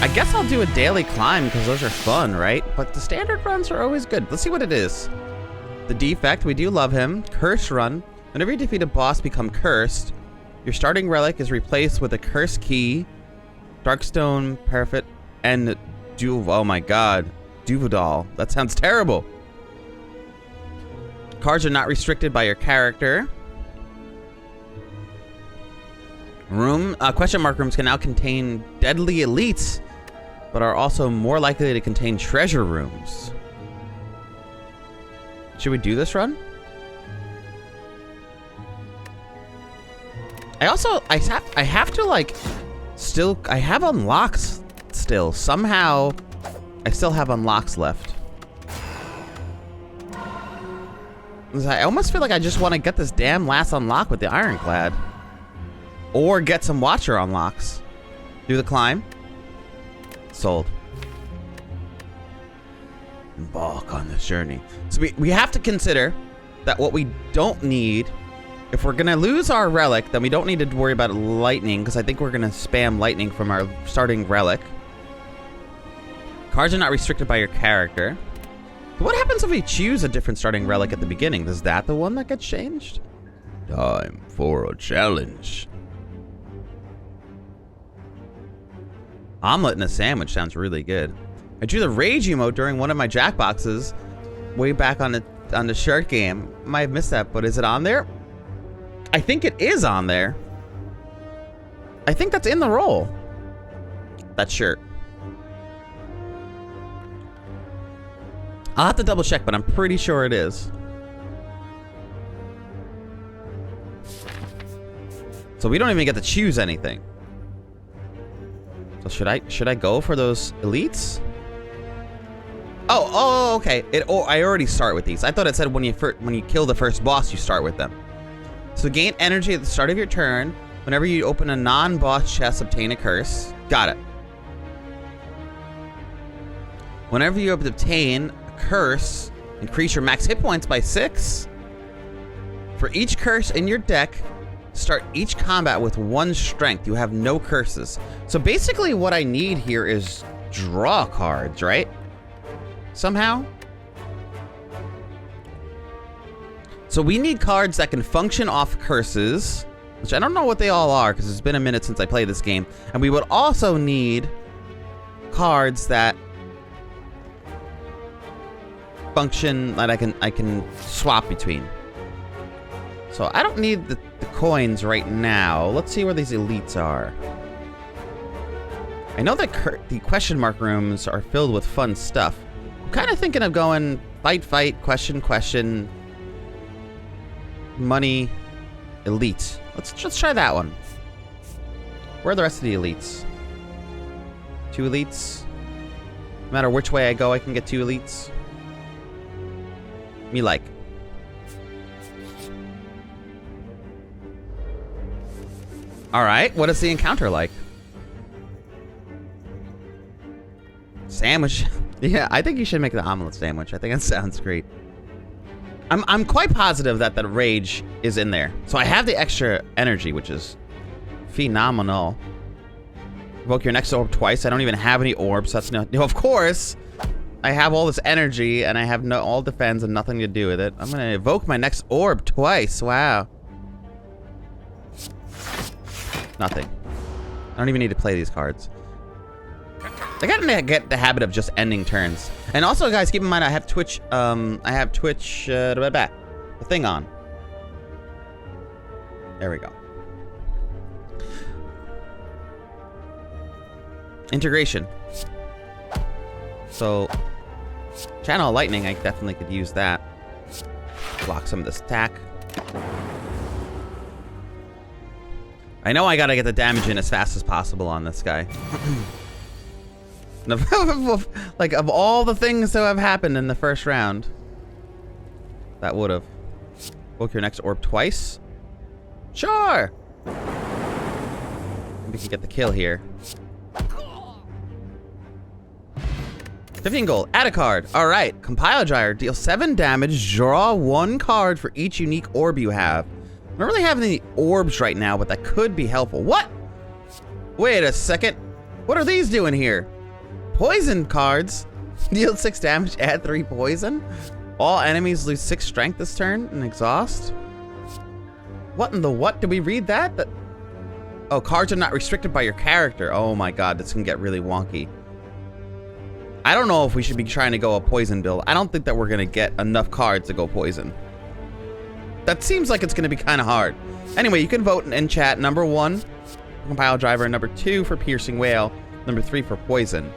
I guess I'll do a daily climb because those are fun, right? But the standard runs are always good. Let's see what it is. The defect, we do love him. Curse run. Whenever you defeat a boss, become cursed. Your starting relic is replaced with a curse key, Darkstone, Parafit, and oh my god, Duvodal. That sounds terrible. Cards are not restricted by your character. Question mark rooms can now contain deadly elites, but are also more likely to contain treasure rooms. Should we do this run? I have to like I have unlocks still. Somehow I still have unlocks left. I almost feel like I just want to get this damn last unlock with the Ironclad. Or get some Watcher unlocks. Do the climb. Sold. Embark on this journey. So we have to consider that what we don't need, if we're gonna lose our relic, then we don't need to worry about lightning, because I think we're gonna spam lightning from our starting relic. Cards are not restricted by your character. But what happens if we choose a different starting relic at the beginning? Is that the one that gets changed? Time for a challenge. Omelet and a sandwich sounds really good. I drew the rage emote during one of my Jackboxes way back on the shirt game. Might have missed that, but is it on there? I think it is on there. I think that's in the roll. That shirt. I'll have to double check, but I'm pretty sure it is. So we don't even get to choose anything. So should I go for those elites? Oh, okay. I already start with these. I thought it said when you kill the first boss, you start with them. So gain energy at the start of your turn. Whenever you open a non-boss chest, obtain a curse. Got it. Whenever you obtain a curse, increase your max hit points by 6. For each curse in your deck, start each combat with 1 strength. You have no curses. So basically what I need here is draw cards, right? Somehow. So we need cards that can function off curses, which I don't know what they all are because it's been a minute since I played this game. And we would also need cards that function that I can swap between. So I don't need the coins right now. Let's see where these elites are. I know that the question mark rooms are filled with fun stuff. I'm kind of thinking of going fight, question, money, elite. Let's try that one. Where are the rest of the elites? 2 elites. No matter which way I go, I can get 2 elites. Me like. Alright, what is the encounter like? Sandwich. Yeah, I think you should make the omelet sandwich. I think that sounds great. I'm quite positive that the rage is in there. So I have the extra energy, which is phenomenal. Evoke your next orb twice. I don't even have any orbs. That's no. Of course, I have all this energy and I have all defense and nothing to do with it. I'm gonna evoke my next orb twice. Wow. Nothing. I don't even need to play these cards. I gotta get the habit of just ending turns. And also, guys, keep in mind I have Twitch. The thing on. There we go. Integration. So, channel lightning. I definitely could use that. Block some of this attack. I know I gotta get the damage in as fast as possible on this guy. Like, of all the things that have happened in the first round, that would have. Book your next orb twice. Sure. We can get the kill here. 15 gold. Add a card. All right. Compile Gyre. Deal 7 damage. Draw 1 card for each unique orb you have. I don't really have any orbs right now, but that could be helpful. What? Wait a second. What are these doing here? Poison cards. Deal 6 damage, add 3 poison. All enemies lose 6 strength this turn and exhaust. What in the what? Did we read that? Oh, cards are not restricted by your character. Oh my god, this can get really wonky. I don't know if we should be trying to go a poison build. I don't think that we're going to get enough cards to go poison. That seems like it's going to be kind of hard. Anyway, you can vote in chat. Number 1, Compile Driver. Number 2 for Piercing Whale. Number 3 for Poison.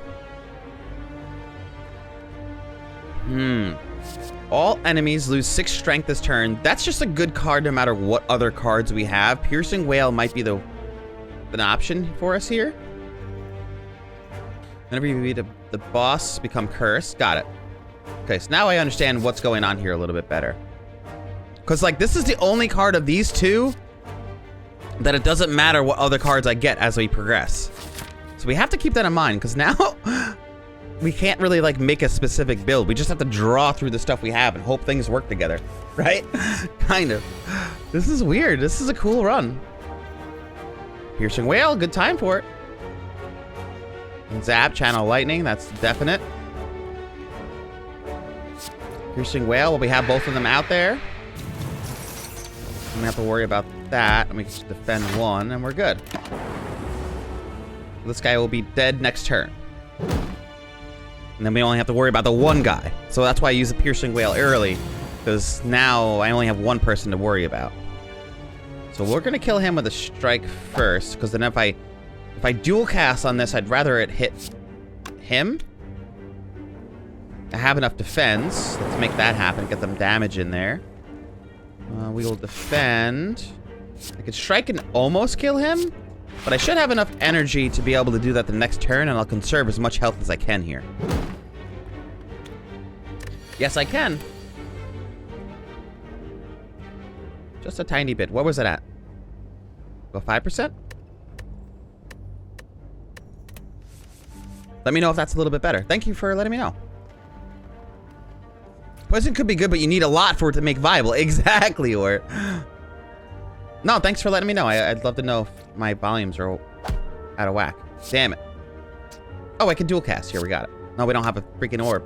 All enemies lose 6 strength this turn. That's just a good card no matter what other cards we have. Piercing Whale might be an option for us here. Whenever you beat the boss, become cursed. Got it. Okay, so now I understand what's going on here a little bit better. Because, like, this is the only card of these two that it doesn't matter what other cards I get as we progress. So we have to keep that in mind, because now we can't really, like, make a specific build. We just have to draw through the stuff we have and hope things work together, right? Kind of. This is weird. This is a cool run. Piercing Whale, good time for it. Zap, Channel Lightning, that's definite. Piercing Whale, well, we have both of them out there. We don't have to worry about that. And we can just defend 1, and we're good. This guy will be dead next turn. And then we only have to worry about the 1 guy. So that's why I use the Piercing Whale early, because now I only have 1 person to worry about. So we're going to kill him with a strike first, because then if I dual cast on this, I'd rather it hit him. I have enough defense. Let's make that happen. Get some damage in there. We will defend. I could strike and almost kill him, but I should have enough energy to be able to do that the next turn, and I'll conserve as much health as I can here. Yes, I can. Just a tiny bit. What was it at? Go 5%? Let me know if that's a little bit better. Thank you for letting me know. Poison could be good, but you need a lot for it to make viable. Exactly, or... No, thanks for letting me know. I'd love to know if my volumes are out of whack. Damn it. Oh, I can dual cast. Here, we got it. No, we don't have a freaking orb.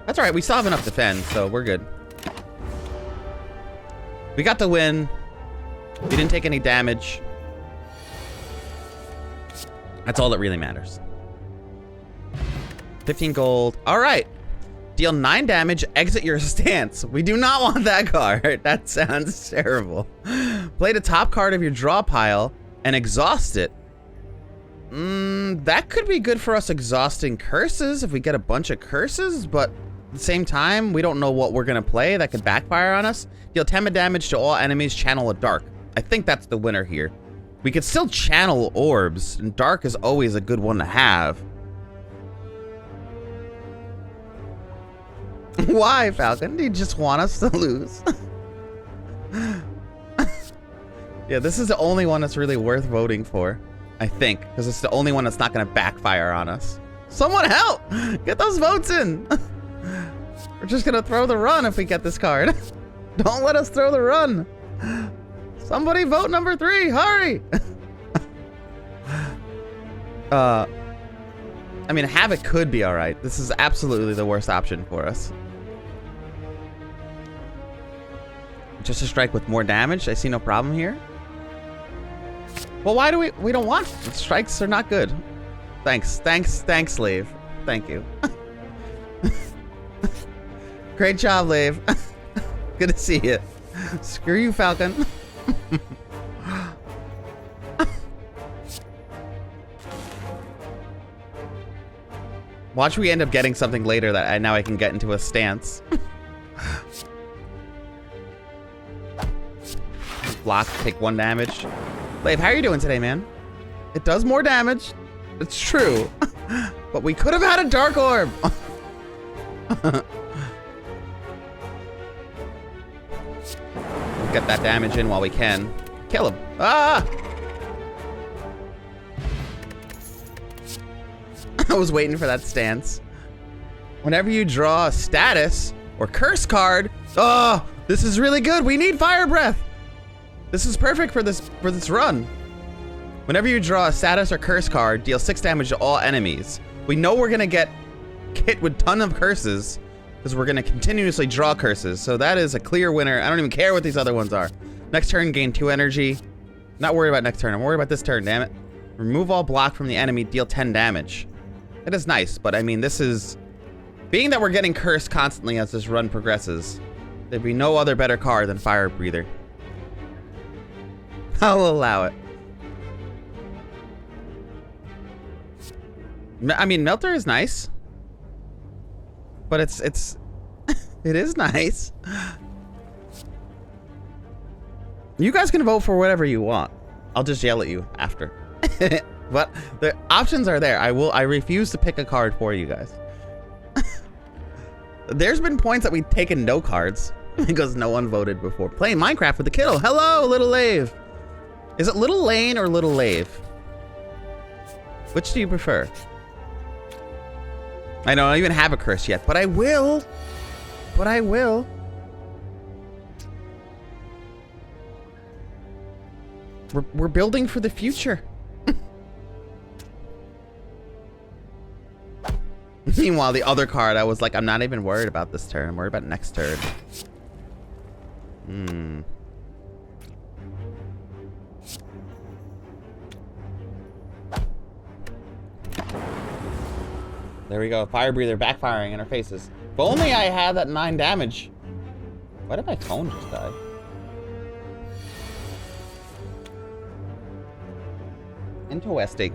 That's alright. We still have enough to defend, so we're good. We got the win. We didn't take any damage. That's all that really matters. 15 gold. All right. Deal 9 damage, exit your stance. We do not want that card. That sounds terrible. Play the top card of your draw pile and exhaust it. That could be good for us exhausting curses if we get a bunch of curses, but at the same time, we don't know what we're going to play that could backfire on us. Deal 10 damage to all enemies, channel a dark. I think that's the winner here. We could still channel orbs, and dark is always a good one to have. Why, Falcon? Do you just want us to lose? Yeah, this is the only one that's really worth voting for, I think, because it's the only one that's not going to backfire on us. Someone help! Get those votes in! We're just going to throw the run if we get this card. Don't let us throw the run! Somebody vote number 3! Hurry! I mean, Havoc could be alright. This is absolutely the worst option for us. Just a strike with more damage? I see no problem here. Well, why do we don't want strikes are not good. Thanks, Lave. Thank you. Great job, Lave. Good to see you. Screw you, Falcon. Watch we end up getting something later that now I can get into a stance. Block, take 1 damage. Lave, how are you doing today, man? It does more damage. It's true. But we could have had a dark orb. Get that damage in while we can. Kill him. Ah! I was waiting for that stance. Whenever you draw a status or curse card, oh, this is really good. We need Fire Breath. This is perfect for this run. Whenever you draw a status or curse card, deal 6 damage to all enemies. We know we're gonna get hit with ton of curses because we're gonna continuously draw curses. So that is a clear winner. I don't even care what these other ones are. Next turn, gain 2 energy. Not worried about next turn. I'm worried about this turn, damn it. Remove all block from the enemy, deal 10 damage. It is nice, but I mean, this is... Being that we're getting cursed constantly as this run progresses, there'd be no other better card than Fire Breather. I'll allow it. I mean, Melter is nice. But it is nice. You guys can vote for whatever you want. I'll just yell at you after. But the options are there. I refuse to pick a card for you guys. There's been points that we've taken no cards because no one voted before. Playing Minecraft with the kiddo. Hello, Little Lave. Is it Little Lane or Little Lave? Which do you prefer? I don't even have a curse yet, but I will. But I will. We're building for the future. Meanwhile, the other card, I was like, I'm not even worried about this turn. I'm worried about next turn. There we go. Fire Breather backfiring in our faces. If only I had that 9 damage. Why did my phone just die? Interesting.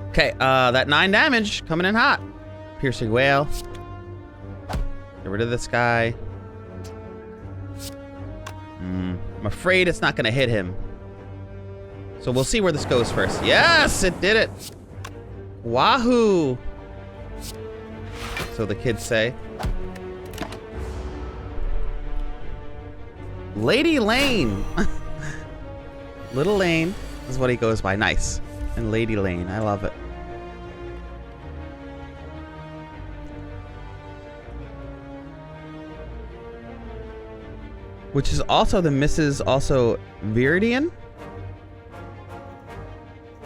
Okay, that 9 damage coming in hot. Piercing Wail. Get rid of this guy. I'm afraid it's not gonna hit him. So we'll see where this goes first. Yes, it did it. Wahoo. So the kids say. Lady Lane. Little Lane is what he goes by. Nice. And Lady Lane. I love it. Which is also the Mrs. also Viridian.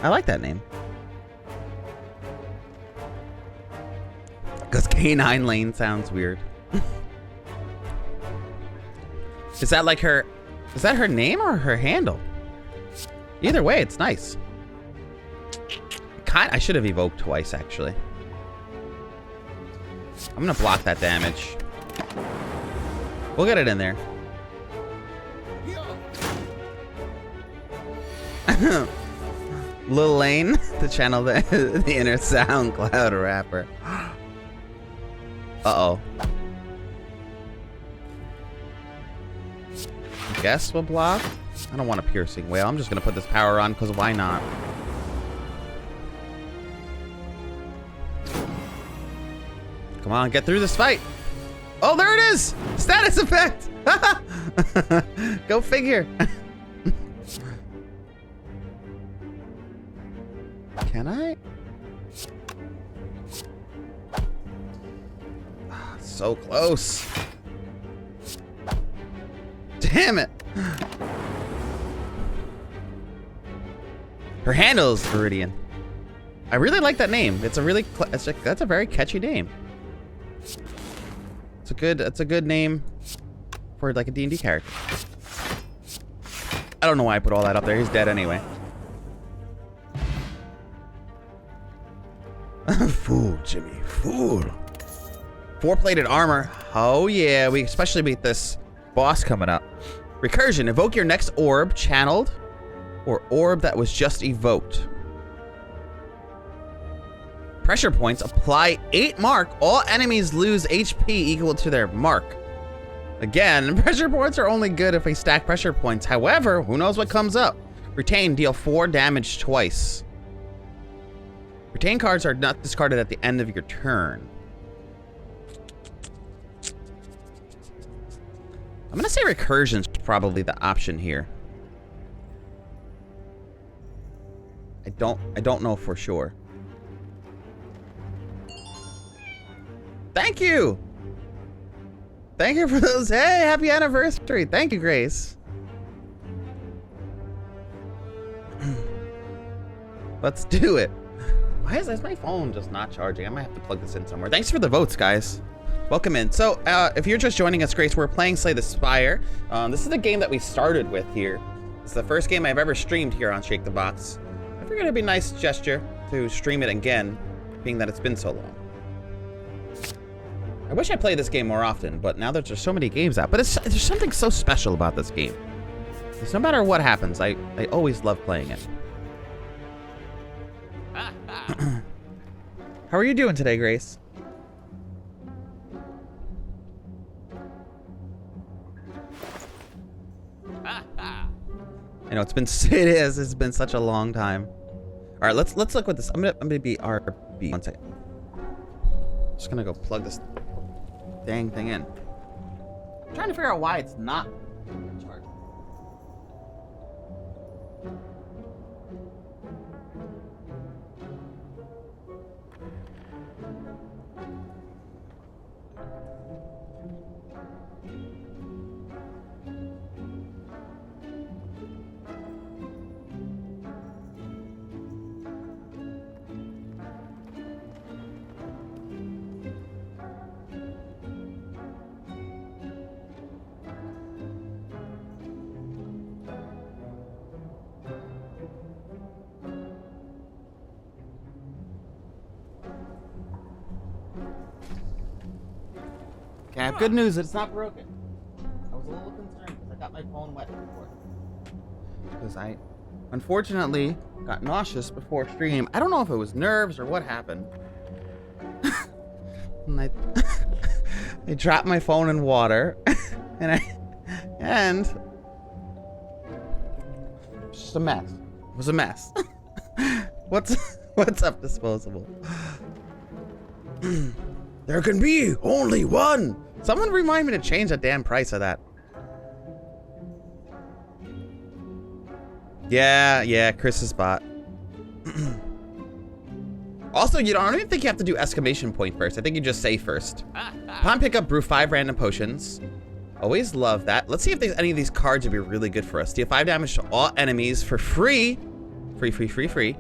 I like that name. Because Canine Lane sounds weird. Is that like her... Is that her name or her handle? Either way, it's nice. I should have evoked twice, actually. I'm gonna block that damage. We'll get it in there. Lil Lane to channel the inner SoundCloud rapper. Uh-oh. Guess we'll block. I don't want a Piercing Wail. I'm just gonna put this power on because why not? Come on, get through this fight. Oh, there it is! Status effect! Go figure. Can I? Oh, so close. Damn it. Her handle is Viridian. I really like that name. It's a really that's a very catchy name. It's a good name for like a D&D character. I don't know why I put all that up there. He's dead anyway. Fool, Jimmy, fool. 4-plated armor. Oh yeah, we especially beat this boss coming up. Recursion. Evoke your next orb channeled or orb that was just evoked. Pressure points. Apply 8 mark. All enemies lose HP equal to their mark. Again, pressure points are only good if we stack pressure points. However, who knows what comes up. Retain. Deal 4 damage twice. Retain cards are not discarded at the end of your turn. I'm gonna say recursion's probably the option here. I don't know for sure. Thank you! Thank you for those. Hey, happy anniversary. Thank you, Grace. Let's do it. Why is my phone just not charging? I might have to plug this in somewhere. Thanks for the votes, guys. Welcome in. So, if you're just joining us, Grace, we're playing Slay the Spire. This is the game that we started with here. It's the first game I've ever streamed here on Shake the Box. I figured it'd be a nice gesture to stream it again, being that it's been so long. I wish I played this game more often, but now there's just so many games out. But there's something so special about this game. Because no matter what happens, I always love playing it. How are you doing today, Grace? I know it's been such a long time. All right, let's look with this. I'm gonna be RB. 1 second. Just gonna go plug this dang thing in. I'm trying to figure out why it's not charged. I have good news, it's not broken. I was a little concerned because I got my phone wet before. Because I, unfortunately, got nauseous before stream. I don't know if it was nerves or what happened. And I dropped my phone in water. and it's just a mess. It was a mess. What's up, Disposable? There can be only one. Someone remind me to change the damn price of that. Yeah, Chris's bot. Also, I don't even think you have to do exclamation point first. I think you just say first. Upon pickup, brew 5 random potions. Always love that. Let's see if any of these cards would be really good for us. Deal 5 damage to all enemies for free. Free.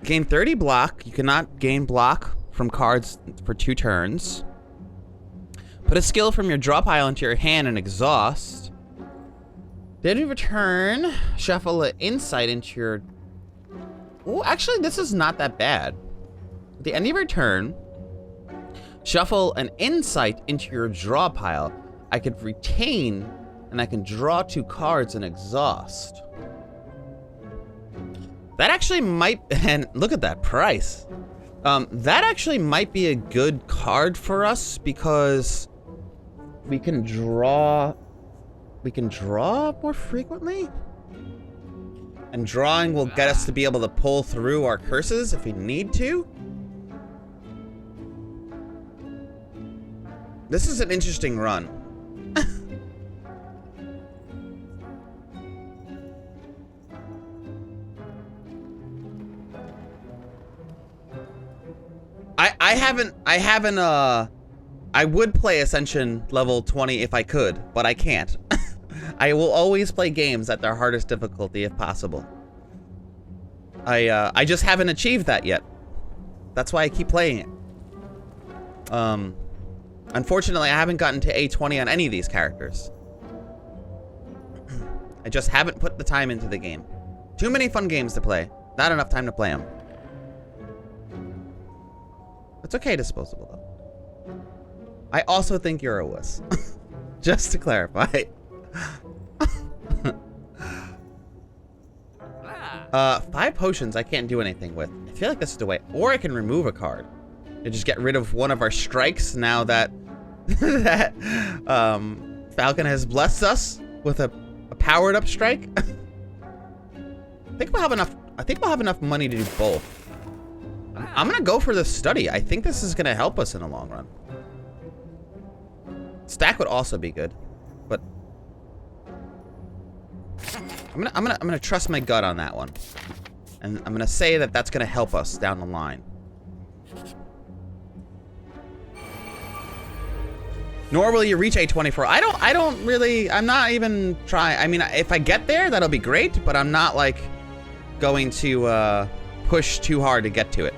Gain 30 block. You cannot gain block from cards for 2 turns. Put a skill from your draw pile into your hand and exhaust. Then you return. Shuffle an insight into your... Oh, actually, this is not that bad. At the end of your turn, shuffle an insight into your draw pile. I could retain, and I can draw 2 cards and exhaust. That actually might, and look at that price. That actually might be a good card for us because we can draw more frequently. And drawing will get us to be able to pull through our curses if we need to. This is an interesting run. I would play Ascension level 20 if I could, but I can't. I will always play games at their hardest difficulty if possible. I just haven't achieved that yet. That's why I keep playing it. Unfortunately, I haven't gotten to A20 on any of these characters. I just haven't put the time into the game. Too many fun games to play. Not enough time to play them. It's okay, Disposable, though. I also think you're a wuss. Just to clarify. 5 potions I can't do anything with. I feel like this is the way. Or I can remove a card. And just get rid of one of our strikes now that Falcon has blessed us with a powered up strike. I think we'll have enough money to do both. I'm gonna go for the study. I think this is gonna help us in the long run. Stack would also be good, but I'm gonna trust my gut on that one, and I'm gonna say that that's gonna help us down the line. Nor will you reach 824. I don't really, I'm not even trying. I mean, if I get there, that'll be great, but I'm not like going to push too hard to get to it.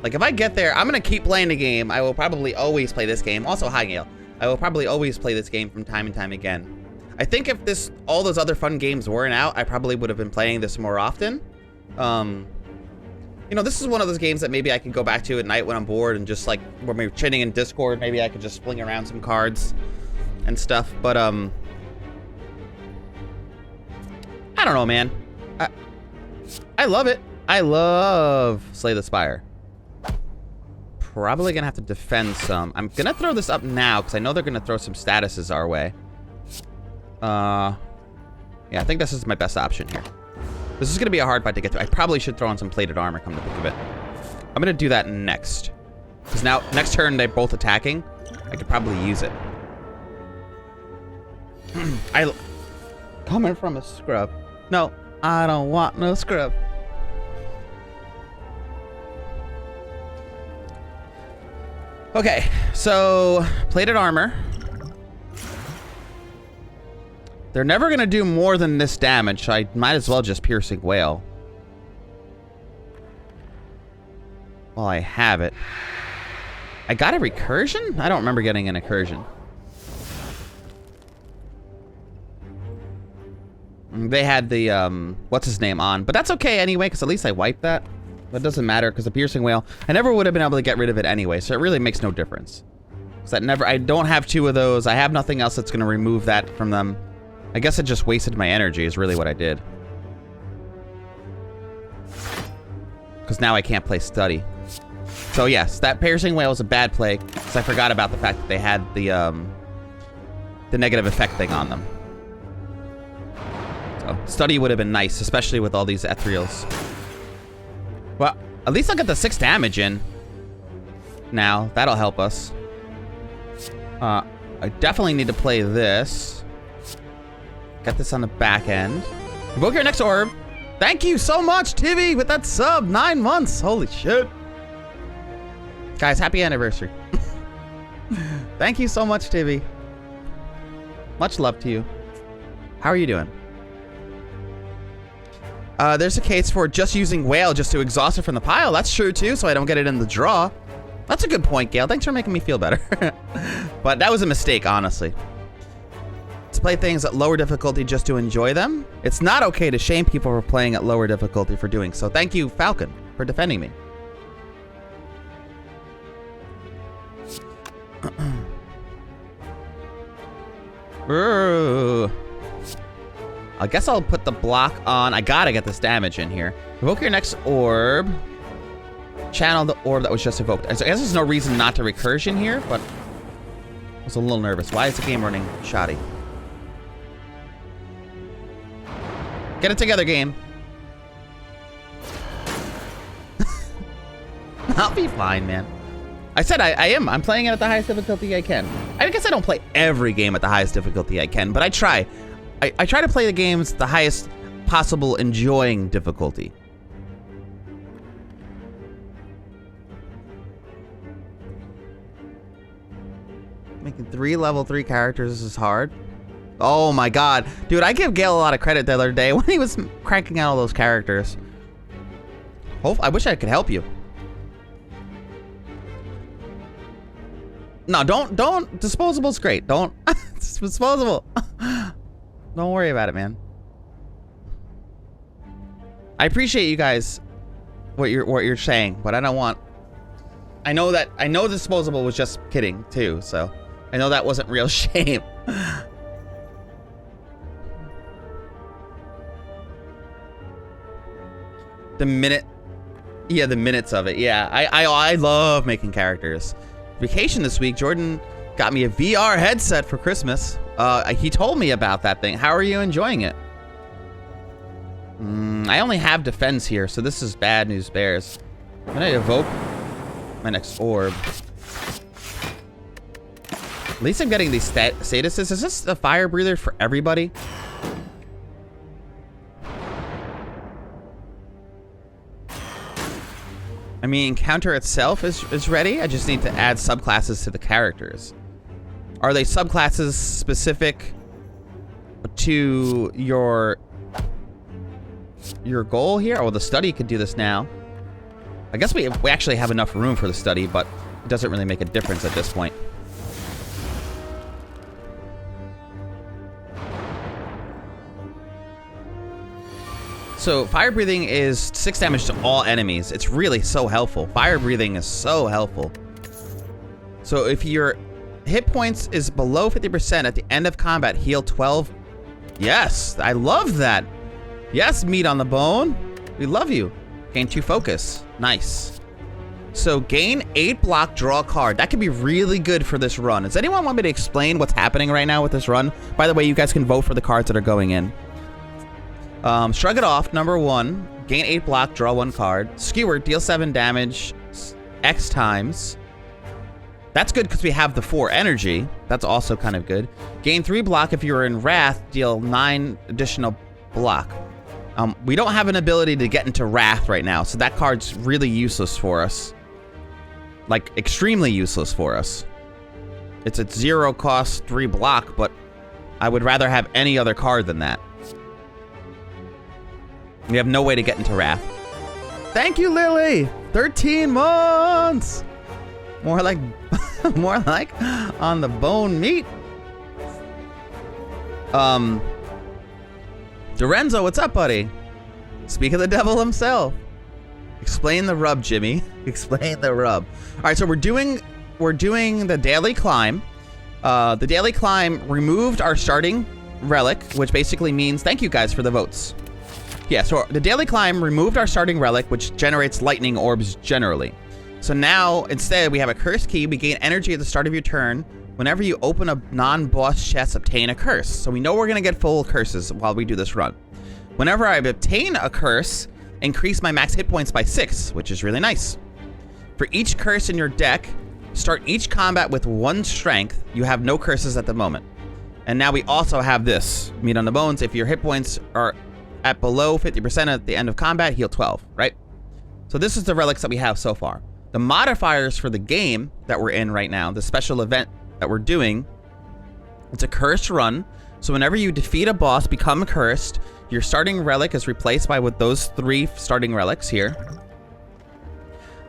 Like if I get there, I'm gonna keep playing the game. I will probably always play this game. Also, hi Gail. I will probably always play this game from time and time again. I think if all those other fun games weren't out, I probably would have been playing this more often. You know, this is one of those games that maybe I could go back to at night when I'm bored and just like when we're chatting in Discord, maybe I could just fling around some cards and stuff. But I don't know, man. I love it. I love Slay the Spire. Probably gonna have to defend some. I'm gonna throw this up now because I know they're gonna throw some statuses our way. Yeah, I think this is my best option here. This is going to be a hard fight to get to. I probably should throw on some plated armor, come to think of it. I'm going to do that next. Because now, next turn, they're both attacking. I could probably use it. Coming from a scrub. No, I don't want no scrub. Okay, so plated armor. They're never going to do more than this damage, so I might as well just Piercing Wail. While I have it. I got a recursion? I don't remember getting an incursion. They had the, what's his name on. But that's okay anyway, because at least I wiped that. That doesn't matter, because the Piercing Wail, I never would have been able to get rid of it anyway, so it really makes no difference. Because I don't have two of those. I have nothing else that's going to remove that from them. I guess it just wasted my energy is really what I did. Because now I can't play Study. So yes, that Piercing Wail was a bad play. Because I forgot about the fact that they had the negative effect thing on them. So Study would have been nice, especially with all these ethereals. Well, at least I'll get the 6 damage in. Now, that'll help us. I definitely need to play this. Get this on the back end. Invoke your next orb. Thank you so much, Tivy, with that sub. 9 months. Holy shit. Guys, happy anniversary. Thank you so much, Tivy. Much love to you. How are you doing? There's a case for just using Whale just to exhaust it from the pile. That's true, too, so I don't get it in the draw. That's a good point, Gail. Thanks for making me feel better. But that was a mistake, honestly. To play things at lower difficulty just to enjoy them. It's not okay to shame people for playing at lower difficulty for doing so. Thank you, Falcon, for defending me. I guess I'll put the block on. I gotta get this damage in here. Evoke your next orb. Channel the orb that was just evoked. I guess there's no reason not to recursion here, but I was a little nervous. Why is the game running shoddy? Get it together, game. I'll be fine, man. I said I'm playing it at the highest difficulty I can. I guess I don't play every game at the highest difficulty I can, but I try. I try to play the games the highest possible enjoying difficulty. Making 3 level 3 characters is hard. Oh my god. Dude, I give Gale a lot of credit the other day when he was cranking out all those characters. I wish I could help you. No, don't. Disposable's great. Don't. It's disposable. Don't worry about it, man. I appreciate you guys, what you're saying, but I don't want. I know disposable was just kidding too, so I know that wasn't real shame. The minutes of it. Yeah, I love making characters. Vacation this week. Jordan got me a VR headset for Christmas. He told me about that thing. How are you enjoying it? I only have defense here, so this is bad news bears. I'm gonna evoke my next orb. At least I'm getting these statuses. Is this a fire breather for everybody? I mean, Encounter itself is ready. I just need to add subclasses to the characters. Are they subclasses specific to your goal here? Oh, the study could do this now. I guess we actually have enough room for the study, but it doesn't really make a difference at this point. So fire breathing is 6 damage to all enemies. It's really so helpful. Fire breathing is so helpful. So if your hit points is below 50% at the end of combat, heal 12. Yes, I love that. Yes, meat on the bone. We love you. Gain 2 focus. Nice. So gain 8 block, draw a card. That could be really good for this run. Does anyone want me to explain what's happening right now with this run? By the way, you guys can vote for the cards that are going in. Shrug It Off, number 1. Gain 8 block, draw 1 card. Skewer, deal 7 damage X times. That's good because we have the 4 energy. That's also kind of good. Gain 3 block if you're in Wrath, deal 9 additional block. We don't have an ability to get into Wrath right now, so that card's really useless for us. Like, extremely useless for us. It's at 0 cost, 3 block, but I would rather have any other card than that. We have no way to get into Wrath. Thank you, Lily! 13 months! More like more like on the bone meat. Dorenzo, what's up, buddy? Speak of the devil himself. Explain the rub, Jimmy. Explain the rub. All right, so we're doing the daily climb. The daily climb removed our starting relic, which basically means thank you guys for the votes. Yeah, so the daily climb removed our starting relic, which generates lightning orbs generally. So now, instead, we have a curse key. We gain energy at the start of your turn. Whenever you open a non-boss chest, obtain a curse. So we know we're going to get full curses while we do this run. Whenever I obtain a curse, increase my max hit points by 6, which is really nice. For each curse in your deck, start each combat with 1 strength. You have no curses at the moment. And now we also have this. Meat on the bones. If your hit points are at below 50% at the end of combat, heal 12, right? So this is the relics that we have so far. The modifiers for the game that we're in right now, the special event that we're doing, it's a cursed run. So whenever you defeat a boss, become cursed, your starting relic is replaced by with those 3 starting relics here.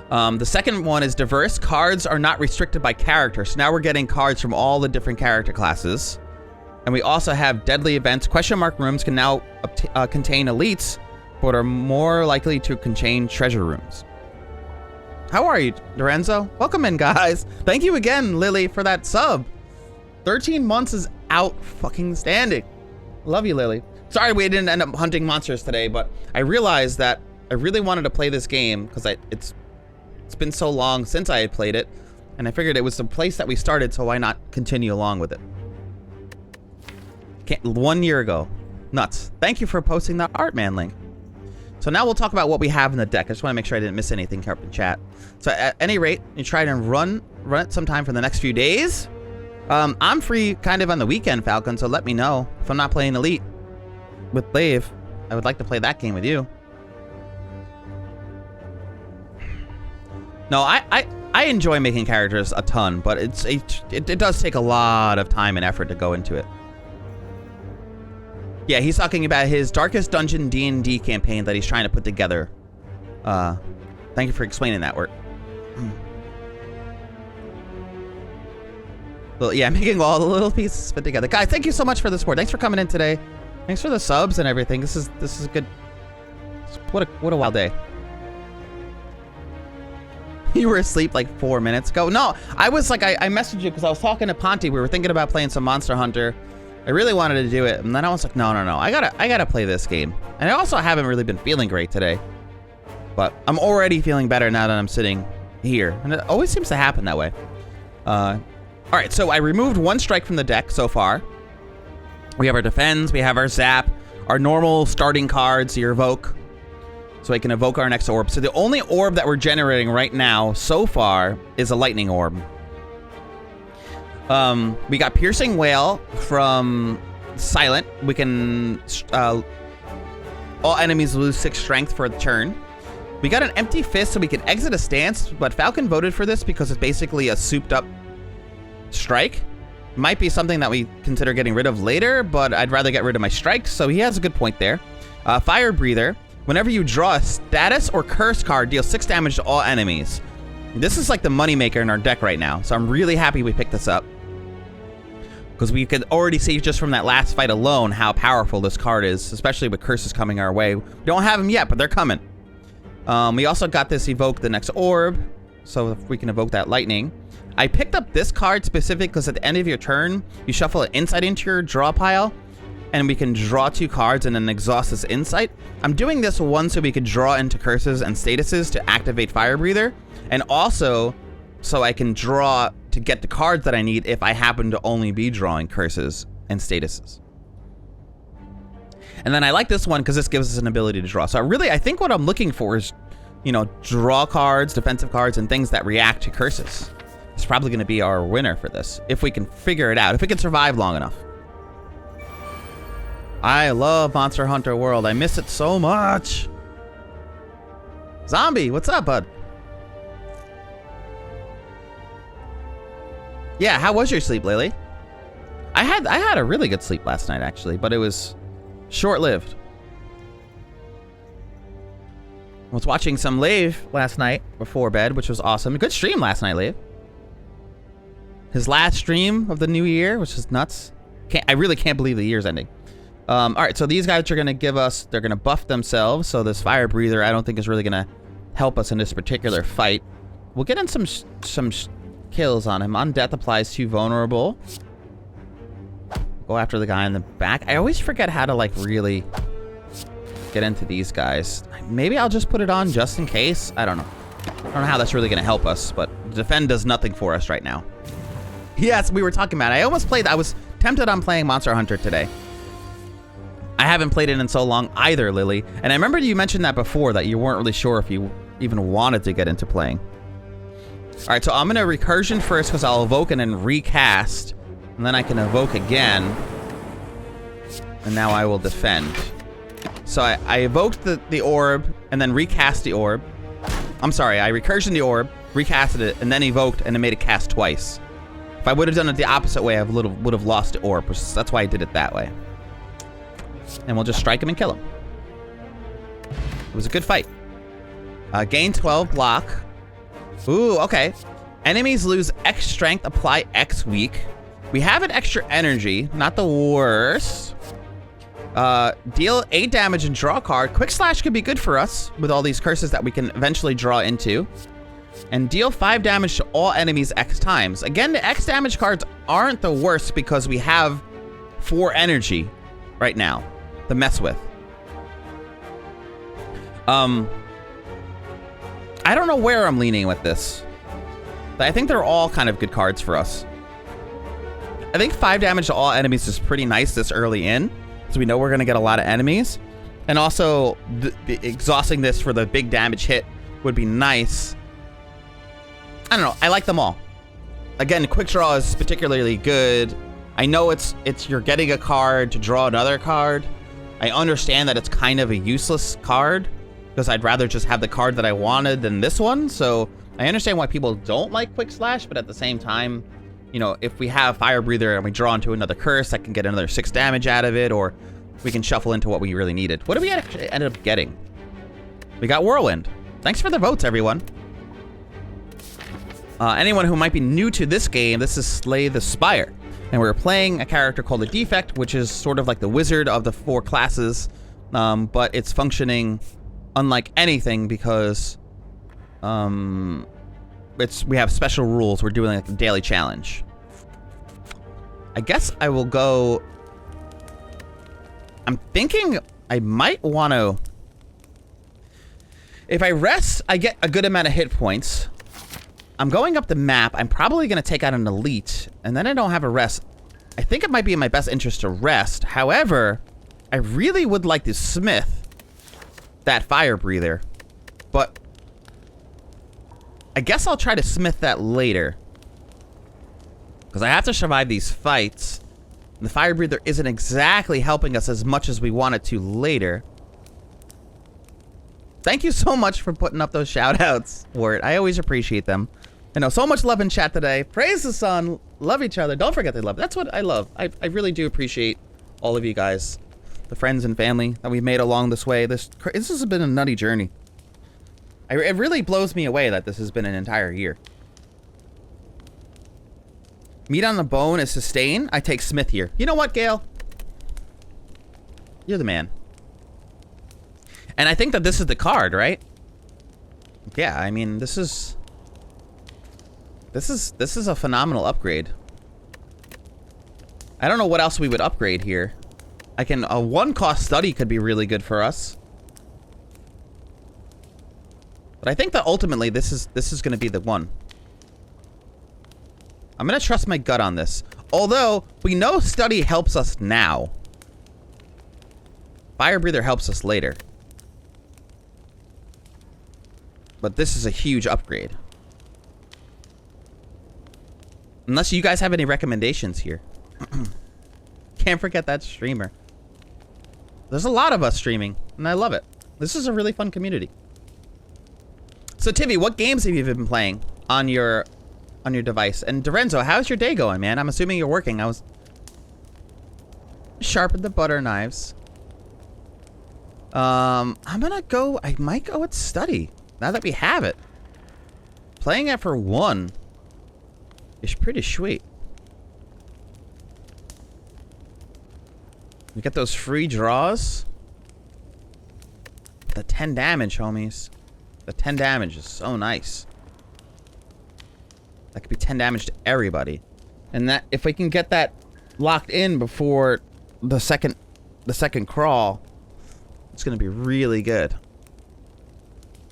The second one is diverse. Cards are not restricted by character. So now we're getting cards from all the different character classes. And we also have deadly events. Question mark rooms can now contain elites, but are more likely to contain treasure rooms. How are you, Lorenzo? Welcome in, guys. Thank you again, Lily, for that sub. 13 months is out fucking standing. Love you, Lily. Sorry we didn't end up hunting monsters today, but I realized that I really wanted to play this game because it's been so long since I had played it, and I figured it was the place that we started, so why not continue along with it? 1 year ago. Nuts. Thank you for posting that Artman link. So now we'll talk about what we have in the deck. I just want to make sure I didn't miss anything here in chat. So at any rate, you try to run it sometime for the next few days. I'm free kind of on the weekend, Falcon, so let me know if I'm not playing Elite with Dave. I would like to play that game with you. No, I enjoy making characters a ton, but it does take a lot of time and effort to go into it. Yeah, he's talking about his Darkest Dungeon D&D campaign that he's trying to put together. Thank you for explaining that, Work. Well, yeah, making all the little pieces fit together. Guys, thank you so much for the support. Thanks for coming in today. Thanks for the subs and everything. This is good. What a wild day. You were asleep like 4 minutes ago. No, I was like, I messaged you because I was talking to Ponty. We were thinking about playing some Monster Hunter. I really wanted to do it, and then I was like, no. I gotta play this game. And I also haven't really been feeling great today. But I'm already feeling better now that I'm sitting here. And it always seems to happen that way. Alright, so I removed 1 strike from the deck so far. We have our defense, we have our zap, our normal starting cards, your evoke. So I can evoke our next orb. So the only orb that we're generating right now so far is a lightning orb. We got Piercing Wail from Silent. We can all enemies lose 6 strength for a turn. We got an Empty Fist, so we can exit a stance, but Falcon voted for this because it's basically a souped up strike. might be something that we consider getting rid of later, but I'd rather get rid of my strikes, so he has a good point there. Fire Breather. Whenever you draw a status or curse card, deal 6 damage to all enemies. This is like the moneymaker in our deck right now, so I'm really happy we picked this up. Because we could already see just from that last fight alone how powerful this card is, especially with curses coming our way. We don't have them yet, but they're coming. We also got this Evoke the Next Orb, so if we can evoke that lightning. I picked up this card specific because at the end of your turn, you shuffle an insight into your draw pile, and we can draw 2 cards and then exhaust this insight. I'm doing this one so we could draw into curses and statuses to activate Fire Breather, and also so I can draw to get the cards that I need if I happen to only be drawing curses and statuses. And then I like this one because this gives us an ability to draw. So I think what I'm looking for is, you know, draw cards, defensive cards, and things that react to curses. It's probably going to be our winner for this, if we can figure it out, if we can survive long enough. I love Monster Hunter World. I miss it so much. Zombie, what's up, bud? Yeah, how was your sleep, Lily? I had a really good sleep last night, actually, but it was short-lived. I was watching some Lave last night before bed, which was awesome. A good stream last night, Lave. His last stream of the new year, which is nuts. I really can't believe the year's ending. All right, so these guys are going to give us, they're going to buff themselves. So this Fire Breather, I don't think is really going to help us in this particular fight. We'll get in some kills on him. On Death applies 2 vulnerable. Go after the guy in the back. I always forget how to like really get into these guys. Maybe I'll just put it on just in case. I don't know. I don't know how that's really going to help us, but defend does nothing for us right now. Yes, we were talking about it. I was tempted on playing Monster Hunter today. I haven't played it in so long either, Lily. And I remember you mentioned that before, that you weren't really sure if you even wanted to get into playing. All right, so I'm going to recursion first because I'll evoke and then recast. And then I can evoke again. And now I will defend. So I evoked the orb and then recast the orb. I'm sorry, I recursioned the orb, recasted it, and then evoked and then made it cast twice. If I would have done it the opposite way, I would have lost the orb. That's why I did it that way. And we'll just strike him and kill him. It was a good fight. Gain 12 block. Ooh, okay. Enemies lose X strength, apply X weak. We have an extra energy, not the worst. Deal 8 damage and draw a card. Quick Slash could be good for us with all these curses that we can eventually draw into. And deal 5 damage to all enemies X times. Again, the X damage cards aren't the worst because we have 4 energy right now to mess with. I don't know where I'm leaning with this. But I think they're all kind of good cards for us. I think 5 damage to all enemies is pretty nice this early in, so we know we're going to get a lot of enemies. And also, exhausting this for the big damage hit would be nice. I don't know. I like them all. Again, quick draw is particularly good. I know it's you're getting a card to draw another card. I understand that it's kind of a useless card because I'd rather just have the card that I wanted than this one. So I understand why people don't like Quick Slash, but at the same time, you know, if we have Fire Breather and we draw into another curse, I can get another 6 damage out of it, or we can shuffle into what we really needed. What did we actually end up getting? We got Whirlwind. Thanks for the votes, everyone. Anyone who might be new to this game, this is Slay the Spire. And we're playing a character called a Defect, which is sort of like the wizard of the 4 classes, but it's functioning unlike anything because we have special rules. We're doing like a daily challenge. I guess I will go... I'm thinking I might want to... If I rest, I get a good amount of hit points. I'm going up the map. I'm probably going to take out an elite, and then I don't have a rest. I think it might be in my best interest to rest. However, I really would like to smith that Fire Breather, but I guess I'll try to smith that later because I have to survive these fights. The Fire Breather isn't exactly helping us as much as we want it to later. Thank you so much for putting up those shout outs, Wart. I always appreciate them. I know, so much love in chat today. Praise the sun. Love each other. Don't forget to love. That's what I love. I really do appreciate all of you guys. The friends and family that we've made along this way. This has been a nutty journey. It really blows me away that this has been an entire year. Meat on the bone is sustain. I take Smith here. You know what, Gale? You're the man. And I think that this is the card, right? Yeah, I mean, this is a phenomenal upgrade. I don't know what else we would upgrade here. I can a 1-cost study could be really good for us. But I think that ultimately this is going to be the one. I'm going to trust my gut on this. Although we know study helps us now. Fire breather helps us later. But this is a huge upgrade. Unless you guys have any recommendations here. Can't forget that streamer. There's a lot of us streaming, and I love it. This is a really fun community. So, Tivy, what games have you been playing on your device? And Dorenzo, how's your day going, man? I'm assuming you're working. I was sharpen the butter knives. I'm gonna go. I might go with study now that we have it. Playing it for 1 is pretty sweet. We get those free draws. The 10 damage, homies. The 10 damage is so nice. That could be 10 damage to everybody. And that if we can get that locked in before the second crawl, it's gonna be really good.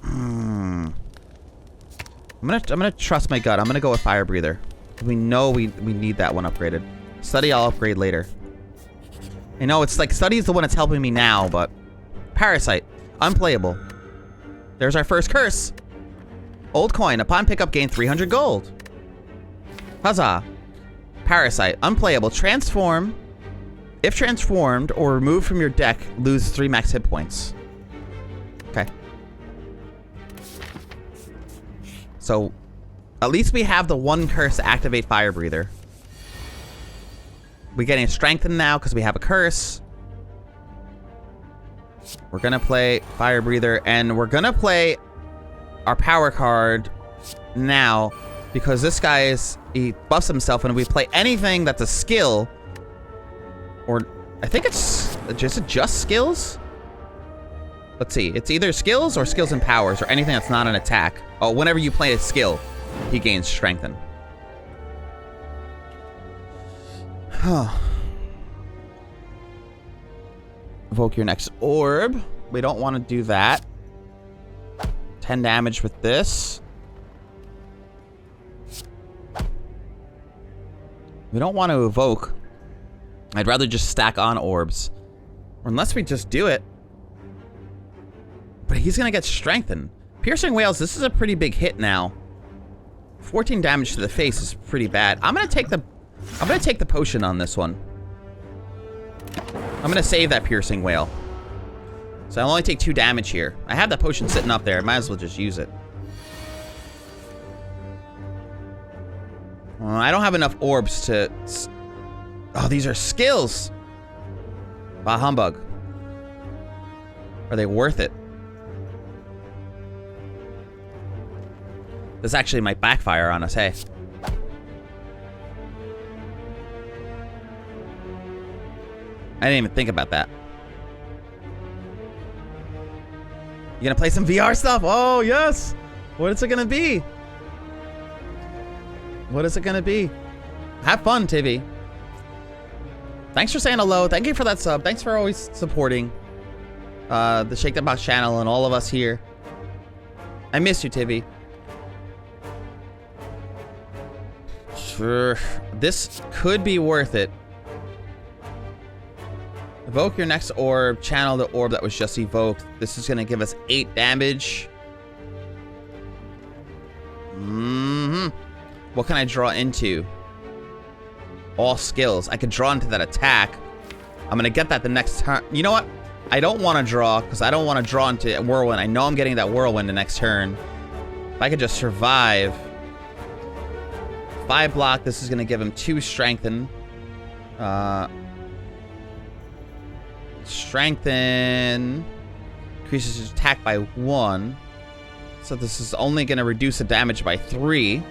I'm gonna trust my gut. I'm gonna go with fire breather. We know we need that one upgraded. Study I'll upgrade later. I know it's like study is the one that's helping me now, but parasite unplayable. There's our first curse. Old coin. Upon pickup, gain 300 gold. Huzzah. Parasite unplayable. Transform. If transformed or removed from your deck, lose 3 max hit points. Okay. So, at least we have the 1 curse to activate fire breather. We're getting strengthened now because we have a curse. We're gonna play fire breather, and we're gonna play our power card now because this guy he buffs himself, and if we play anything that's a skill, or I think it's just skills. Let's see, it's either skills or skills and powers or anything that's not an attack. Oh, whenever you play a skill, he gains strengthen. Evoke your next orb. We don't want to do that. 10 damage with this. We don't want to evoke. I'd rather just stack on orbs. Or unless we just do it. But he's going to get strengthened. Piercing Whales, this is a pretty big hit now. 14 damage to the face is pretty bad. I'm going to take the potion on this one. I'm going to save that Piercing Whale. So I'll only take 2 damage here. I have that potion sitting up there. I might as well just use it. I don't have enough orbs to... Oh, these are skills! Bah humbug. Are they worth it? This actually might backfire on us, hey. I didn't even think about that. You gonna play some VR stuff? Oh, yes! What is it gonna be? What is it gonna be? Have fun, Tivy. Thanks for saying hello. Thank you for that sub. Thanks for always supporting the Shake That Box channel and all of us here. I miss you, Tivy. Sure. This could be worth it. Evoke your next orb. Channel the orb that was just evoked. This is going to give us 8 damage. What can I draw into? All skills. I could draw into that attack. I'm going to get that the next turn. You know what? I don't want to draw because I don't want to draw into Whirlwind. I know I'm getting that Whirlwind the next turn. If I could just survive. 5 block. This is going to give him 2 strengthen. Strengthen increases his attack by 1. So this is only going to reduce the damage by 3.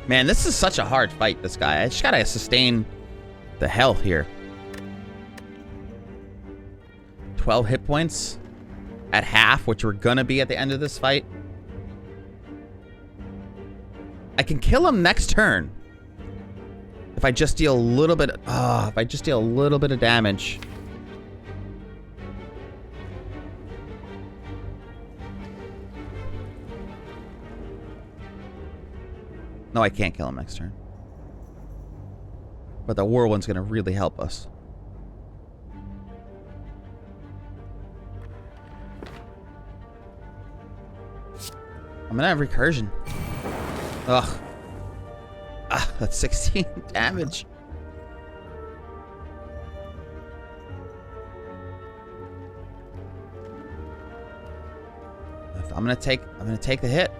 Man, this is such a hard fight, this guy. I just gotta sustain the health here. 12 hit points at half, which we're gonna be at the end of this fight. I can kill him next turn. If I just deal a little bit... if I just deal a little bit of damage. No, I can't kill him next turn. But the Whirlwind's gonna really help us. I'm gonna have recursion. Ugh. Ah, that's 16 damage. I'm gonna take the hit.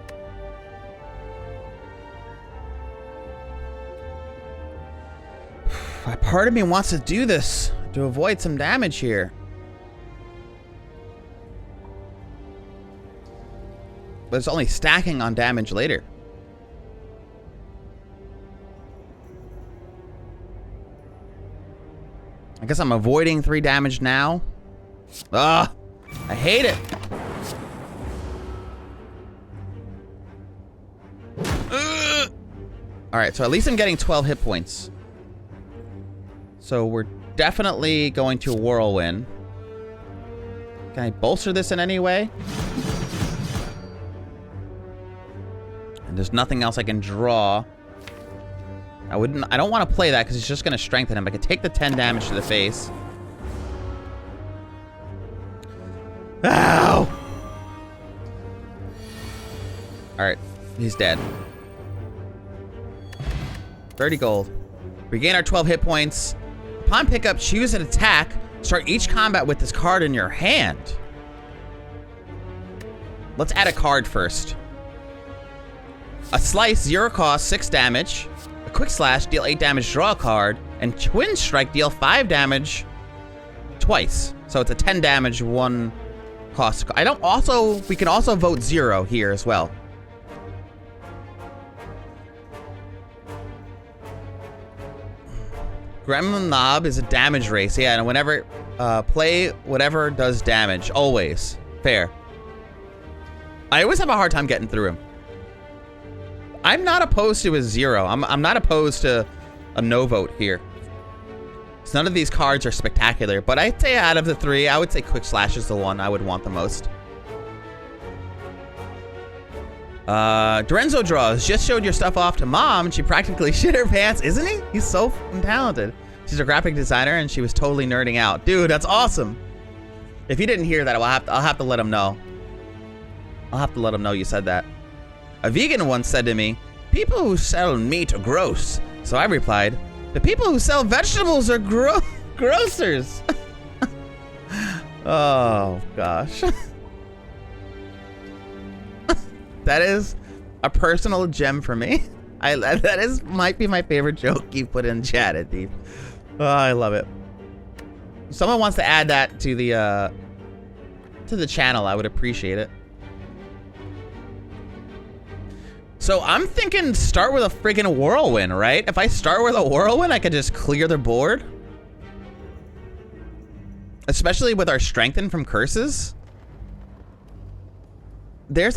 Part of me wants to do this to avoid some damage here. But it's only stacking on damage later. I guess I'm avoiding 3 damage now. Ugh, I hate it. Alright, so at least I'm getting 12 hit points. So we're definitely going to Whirlwind. Can I bolster this in any way? And there's nothing else I can draw. I don't want to play that because it's just going to strengthen him. I could take the 10 damage to the face. Ow! Alright, he's dead. 30 gold. Regain our 12 hit points. Upon pickup, choose an attack. Start each combat with this card in your hand. Let's add a card first. A slice, 0 cost, 6 damage. A quick slash, deal 8 damage, draw a card. And twin strike, deal 5 damage twice. So it's a 10 damage, 1 cost. We can also vote 0 here as well. Gremlin Knob is a damage race. Yeah, and whenever play whatever does damage. Always. Fair. I always have a hard time getting through him. I'm not opposed to a 0. I'm not opposed to a no vote here. So none of these cards are spectacular, but I'd say out of the 3, I would say Quick Slash is the one I would want the most. Dorenzo draws. Just showed your stuff off to mom and she practically shit her pants, isn't he? He's so fucking talented. She's a graphic designer and she was totally nerding out. Dude, that's awesome. If you didn't hear that, I'll have to let him know. I'll have to let him know you said that. A vegan once said to me, people who sell meat are gross. So I replied, the people who sell vegetables are grocers. Oh, gosh. That is a personal gem for me. Might be my favorite joke you put in chat, Deep. Oh, I love it. If someone wants to add that to the channel, I would appreciate it. So I'm thinking start with a friggin' Whirlwind, right? If I start with a Whirlwind, I could just clear the board. Especially with our strengthen from curses.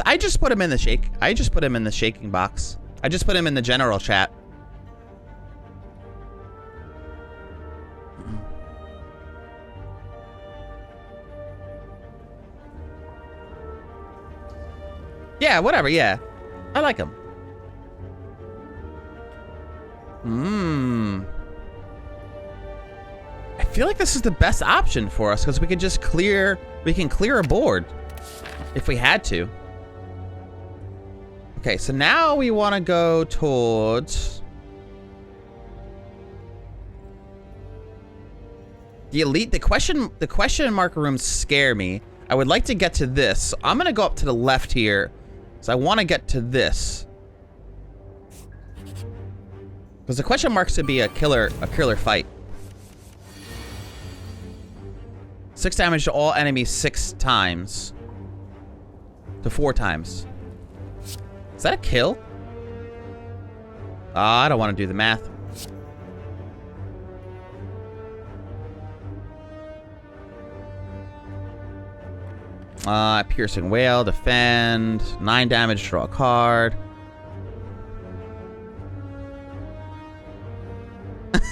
I just put him in the shaking box. I just put him in the general chat. Yeah, whatever, yeah. I like him. I feel like this is the best option for us because we can just clear a board if we had to. Okay, so now we want to go towards the elite. The question mark rooms scare me. I would like to get to this. So I'm gonna go up to the left here So I want to get to this. Because the question marks to be a killer fight. 6 damage to all enemies 6 times. To 4 times. Is that a kill? I don't want to do the math. Piercing Wail, defend. 9 damage, draw a card.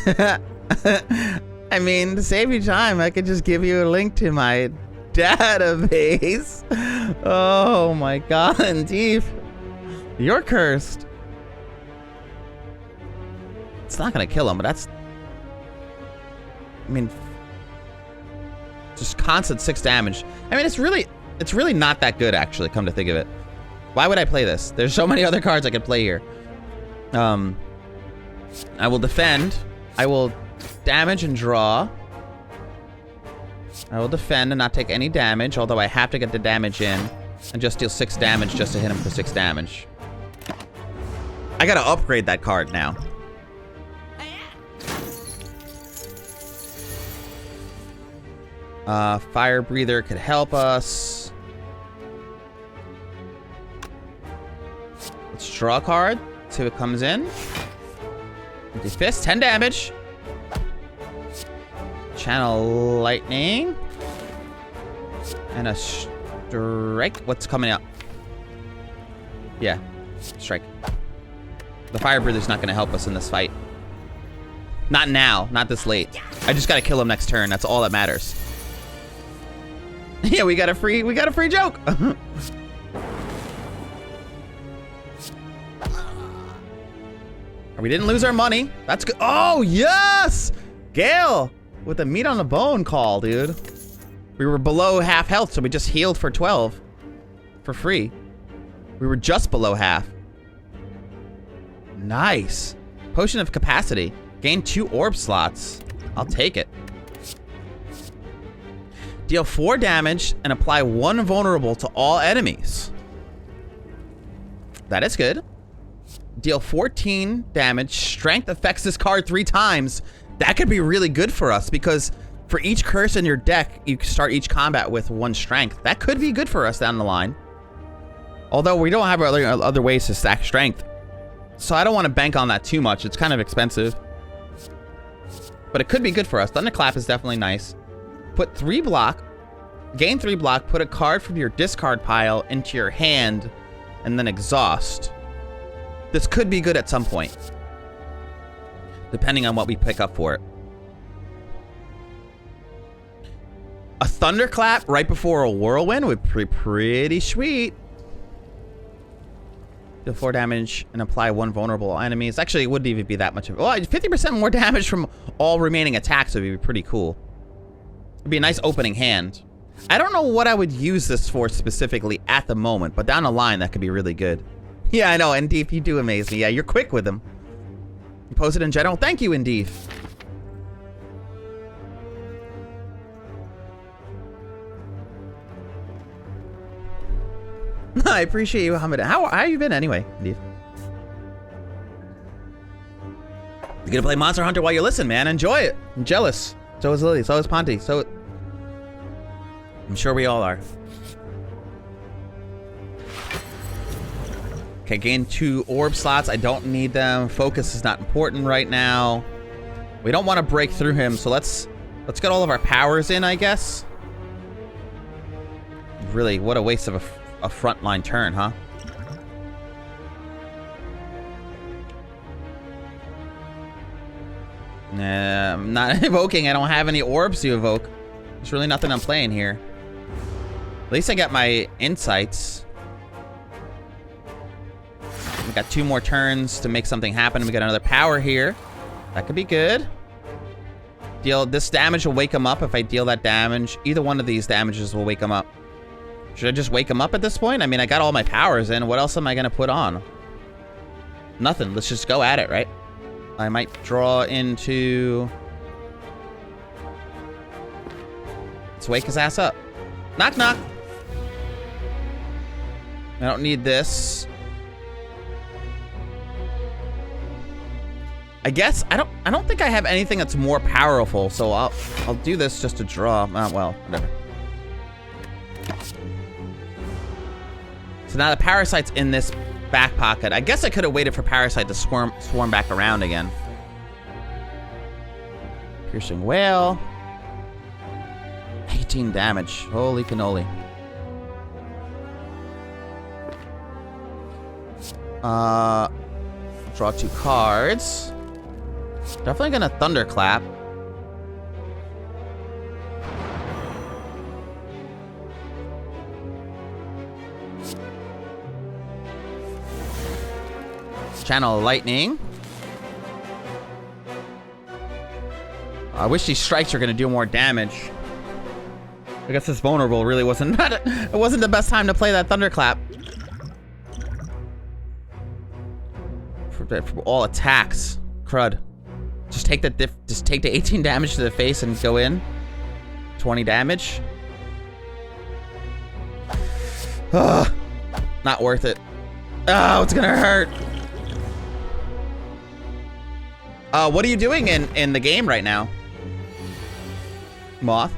I mean, to save you time, I could just give you a link to my database. Oh my god, Deef. You're cursed. It's not gonna kill him, but that's... I mean... just constant 6 damage. I mean, it's really not that good, actually, come to think of it. Why would I play this? There's so many other cards I could play here. I will defend. I will damage and draw. I will defend and not take any damage, although I have to get the damage in and just deal 6 damage just to hit him for 6 damage. I gotta upgrade that card now. Fire Breather could help us. Let's draw a card. See what comes in. Empty Fist, 10 damage. Channel Lightning. And a strike. What's coming up? Yeah, strike. The Fire Breather's not going to help us in this fight. Not now, not this late. I just got to kill him next turn. That's all that matters. Yeah, we got a free joke. We didn't lose our money. That's good. Oh, yes! Gale with the meat on the bone call, dude. We were below half health, so we just healed for 12 for free. We were just below half. Nice. Potion of Capacity. Gain 2 orb slots. I'll take it. Deal 4 damage and apply 1 vulnerable to all enemies. That is good. Deal 14 damage. Strength affects this card 3 times. That could be really good for us because for each curse in your deck, you can start each combat with 1 strength. That could be good for us down the line. Although we don't have other ways to stack strength. So I don't want to bank on that too much. It's kind of expensive. But it could be good for us. Thunderclap is definitely nice. Put 3 block. Gain 3 block. Put a card from your discard pile into your hand. And then exhaust. This could be good at some point. Depending on what we pick up for it. A Thunderclap right before a Whirlwind would be pretty sweet. Deal 4 damage and apply 1 vulnerable enemies. Actually, it wouldn't even be that much of it. Well, 50% more damage from all remaining attacks would be pretty cool. It'd be a nice opening hand. I don't know what I would use this for specifically at the moment, but down the line, that could be really good. Yeah, I know, Indeef, you do amaze me. Yeah, you're quick with them. You pose it in general. Thank you, Indeef. I appreciate you, Hamid. How have you been anyway, Indeef? You're gonna play Monster Hunter while you listen, man. Enjoy it. I'm jealous. So is Lily. So is Ponty. So I'm sure we all are. Okay, gain 2 orb slots. I don't need them. Focus is not important right now. We don't want to break through him, so let's get all of our powers in, I guess. Really, what a waste of a frontline turn, huh? Nah, I'm not evoking. I don't have any orbs to evoke. There's really nothing I'm playing here. At least I got my insights. We got 2 more turns to make something happen. We got another power here. That could be good. Deal this damage will wake him up if I deal that damage. Either one of these damages will wake him up. Should I just wake him up at this point? I mean, I got all my powers in. What else am I going to put on? Nothing. Let's just go at it, right? I might draw into... Let's wake his ass up. Knock, knock. I don't need this. I guess I don't think I have anything that's more powerful, so I'll do this just to draw. Well, whatever. So now the parasite's in this back pocket. I guess I could have waited for parasite to swarm back around again. Piercing whale. 18 damage. Holy cannoli. Draw 2 cards. Definitely gonna thunderclap. Channel lightning. I wish these strikes were gonna do more damage. I guess this vulnerable really wasn't. It wasn't the best time to play that thunderclap. For all attacks, crud. Just take the 18 damage to the face and go in. 20 damage. Ugh. Not worth it. Oh, it's gonna hurt. What are you doing in the game right now? Moth?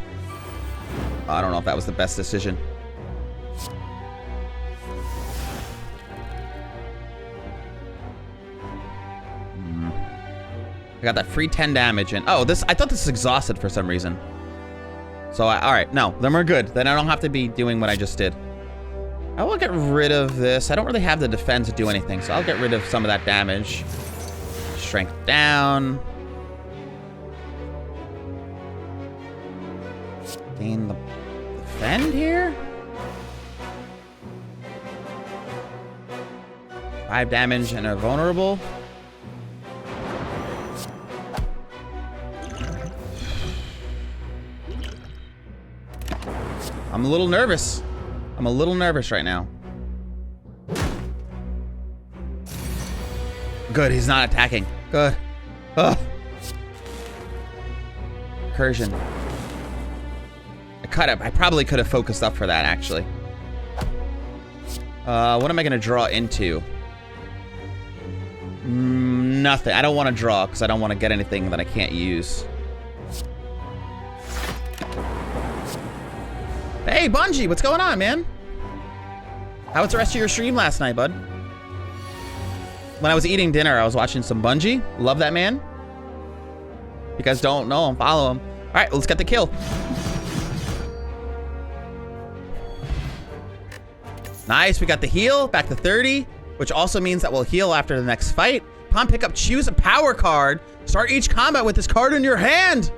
I don't know if that was the best decision. I got that free 10 damage and I thought this was exhausted for some reason. So all right, no, then we're good. Then I don't have to be doing what I just did. I will get rid of this. I don't really have the defense to do anything, so I'll get rid of some of that damage. Strength down. Gain the defend here. 5 damage and a vulnerable. I'm a little nervous. I'm a little nervous right now. Good, he's not attacking. Good. Ugh. Incursion. I probably could have focused up for that, actually. What am I gonna draw into? Nothing. I don't want to draw because I don't want to get anything that I can't use. Hey, Bungie, what's going on, man? How was the rest of your stream last night, bud? When I was eating dinner, I was watching some Bungie. Love that man. If you guys don't know him, follow him. All right, let's get the kill. Nice, we got the heal, back to 30, which also means that we'll heal after the next fight. Upon pickup, choose a power card. Start each combat with this card in your hand.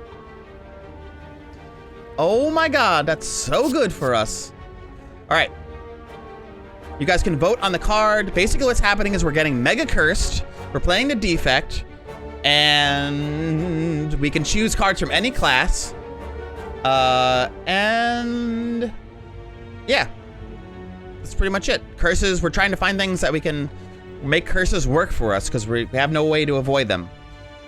Oh my god, that's so good for us. All right. You guys can vote on the card. Basically what's happening is we're getting mega cursed. We're playing the defect. And we can choose cards from any class. And yeah. That's pretty much it. Curses, we're trying to find things that we can make curses work for us because we have no way to avoid them.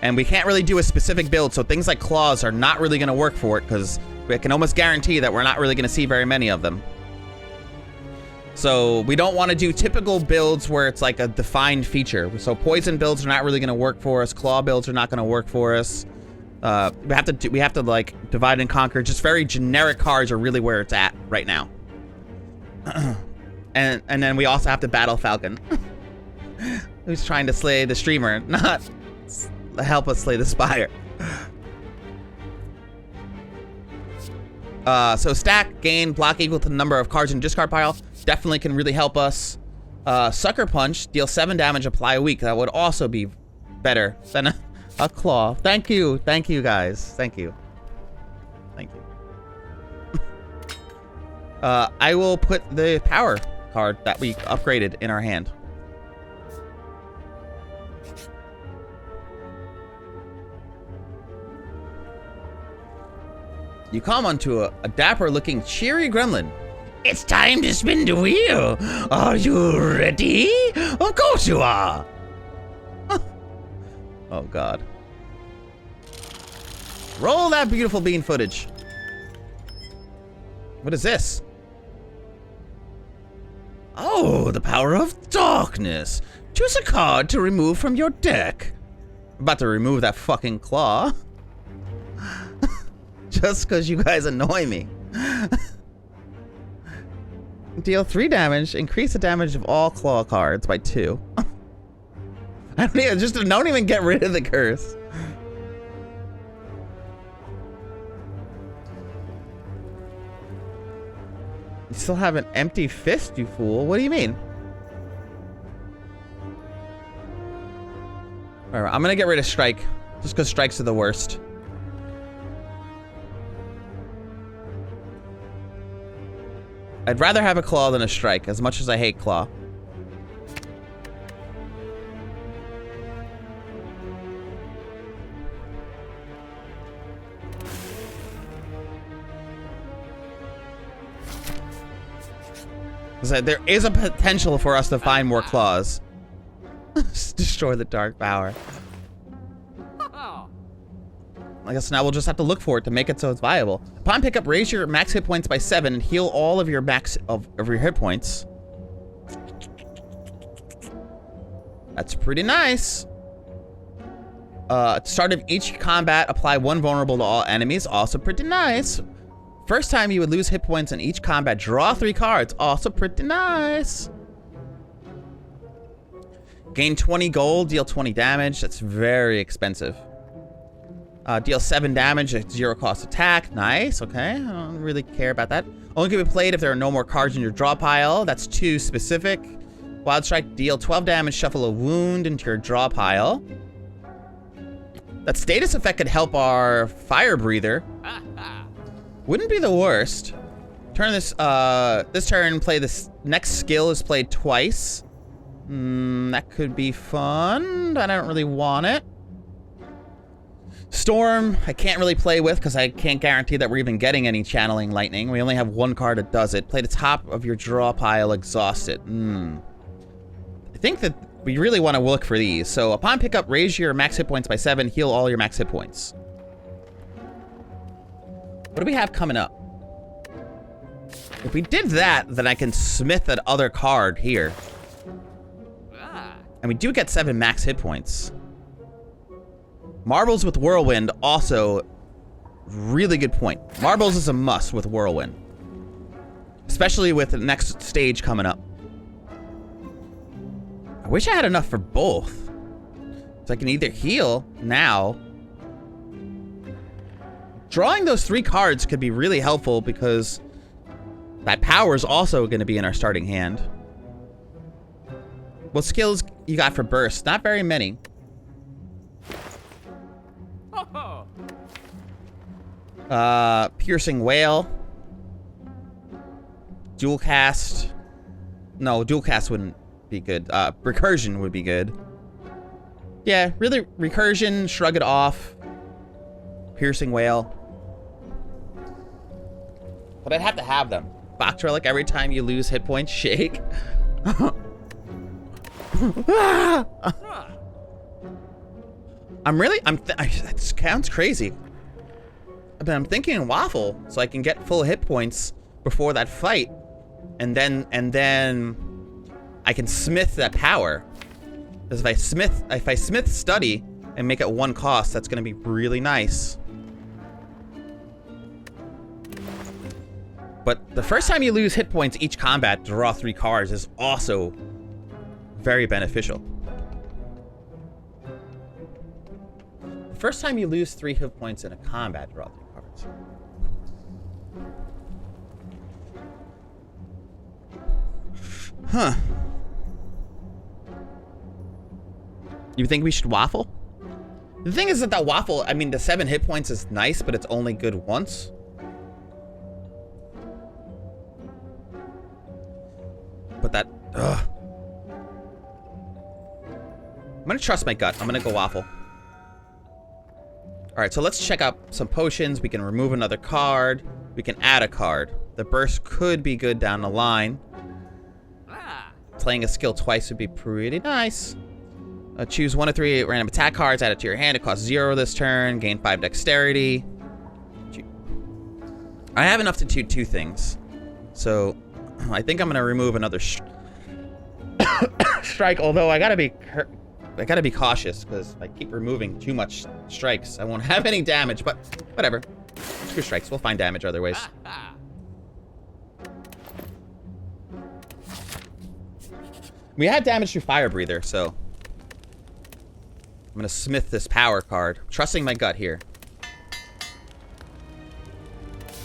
And we can't really do a specific build, so things like claws are not really going to work for it because we can almost guarantee that we're not really going to see very many of them. So we don't want to do typical builds where it's like a defined feature. So poison builds are not really going to work for us. Claw builds are not going to work for us. We have to like divide and conquer. Just very generic cards are really where it's at right now. and then we also have to battle Falcon, who's trying to slay the streamer, not help us slay the Spire. So stack, gain, block equal to the number of cards in discard pile. Definitely can really help us. Sucker Punch, deal 7 damage, apply a week. That would also be better than a claw. Thank you guys. Thank you. I will put the power card that we upgraded in our hand. You come onto a dapper-looking, cheery gremlin. It's time to spin the wheel. Are you ready? Of course you are. Oh, God. Roll that beautiful bean footage. What is this? Oh, Oh, the power of darkness. Choose a card to remove from your deck. I'm about to remove that fucking claw. Just because you guys annoy me. Deal 3 damage. Increase the damage of all claw cards by 2. Don't even get rid of the curse. You still have an empty fist, you fool. What do you mean? Alright, I'm gonna get rid of Strike. Just because Strikes are the worst. I'd rather have a Claw than a Strike, as much as I hate Claw. There is a potential for us to find more claws. Destroy the dark power. I guess now we'll just have to look for it to make it so it's viable. Upon pickup, raise your max hit points by 7 and heal all of your max of your hit points. That's pretty nice. At the start of each combat, apply 1 vulnerable to all enemies. Also pretty nice. First time you would lose hit points in each combat. Draw 3 cards. Also pretty nice. Gain 20 gold. Deal 20 damage. That's very expensive. Deal 7 damage at 0 cost attack. Nice. Okay. I don't really care about that. Only can be played if there are no more cards in your draw pile. That's too specific. Wild Strike. Deal 12 damage. Shuffle a wound into your draw pile. That status effect could help our Fire Breather. Wouldn't be the worst. Turn this turn, play this next skill is played twice. That could be fun, but I don't really want it. Storm, I can't really play with because I can't guarantee that we're even getting any Channeling Lightning. We only have 1 card that does it. Play the top of your draw pile, exhaust it. I think that we really want to look for these. So upon pickup, raise your max hit points by 7, heal all your max hit points. What do we have coming up? If we did that, then I can smith that other card here. And we do get 7 max hit points. Marbles with Whirlwind, also really good point. Marbles is a must with Whirlwind. Especially with the next stage coming up. I wish I had enough for both. So I can either heal now. Drawing those 3 cards could be really helpful because that power is also going to be in our starting hand. What skills you got for burst? Not very many. Piercing Wail. Dual Cast. No, Dual Cast wouldn't be good. Recursion would be good. Yeah, really, Recursion, Shrug It Off. Piercing Wail. But I'd have to have them. Box Relic, every time you lose hit points, shake. That sounds crazy. But I'm thinking Waffle, so I can get full hit points before that fight. And then I can smith that power. Because if I smith Study and make it 1 cost, that's gonna be really nice. But the first time you lose hit points each combat, draw 3 cards is also very beneficial. The first time you lose 3 hit points in a combat, draw 3 cards. Huh. You think we should waffle? The thing is that waffle, I mean, the 7 hit points is nice, but it's only good once. But that, ugh. I'm gonna trust my gut. I'm gonna go waffle. All right, so let's check out some potions. We can remove another card. We can add a card. The burst could be good down the line. Playing a skill twice would be pretty nice. Choose 1 of 3 random attack cards, add it to your hand. It costs 0 this turn. Gain 5 dexterity. I have enough to do 2 things. So I think I'm going to remove another strike, although I gotta be cautious, because if I keep removing too much strikes, I won't have any damage, but whatever. Screw strikes, we'll find damage other ways. We had damage through Fire Breather, so I'm gonna smith this power card, trusting my gut here.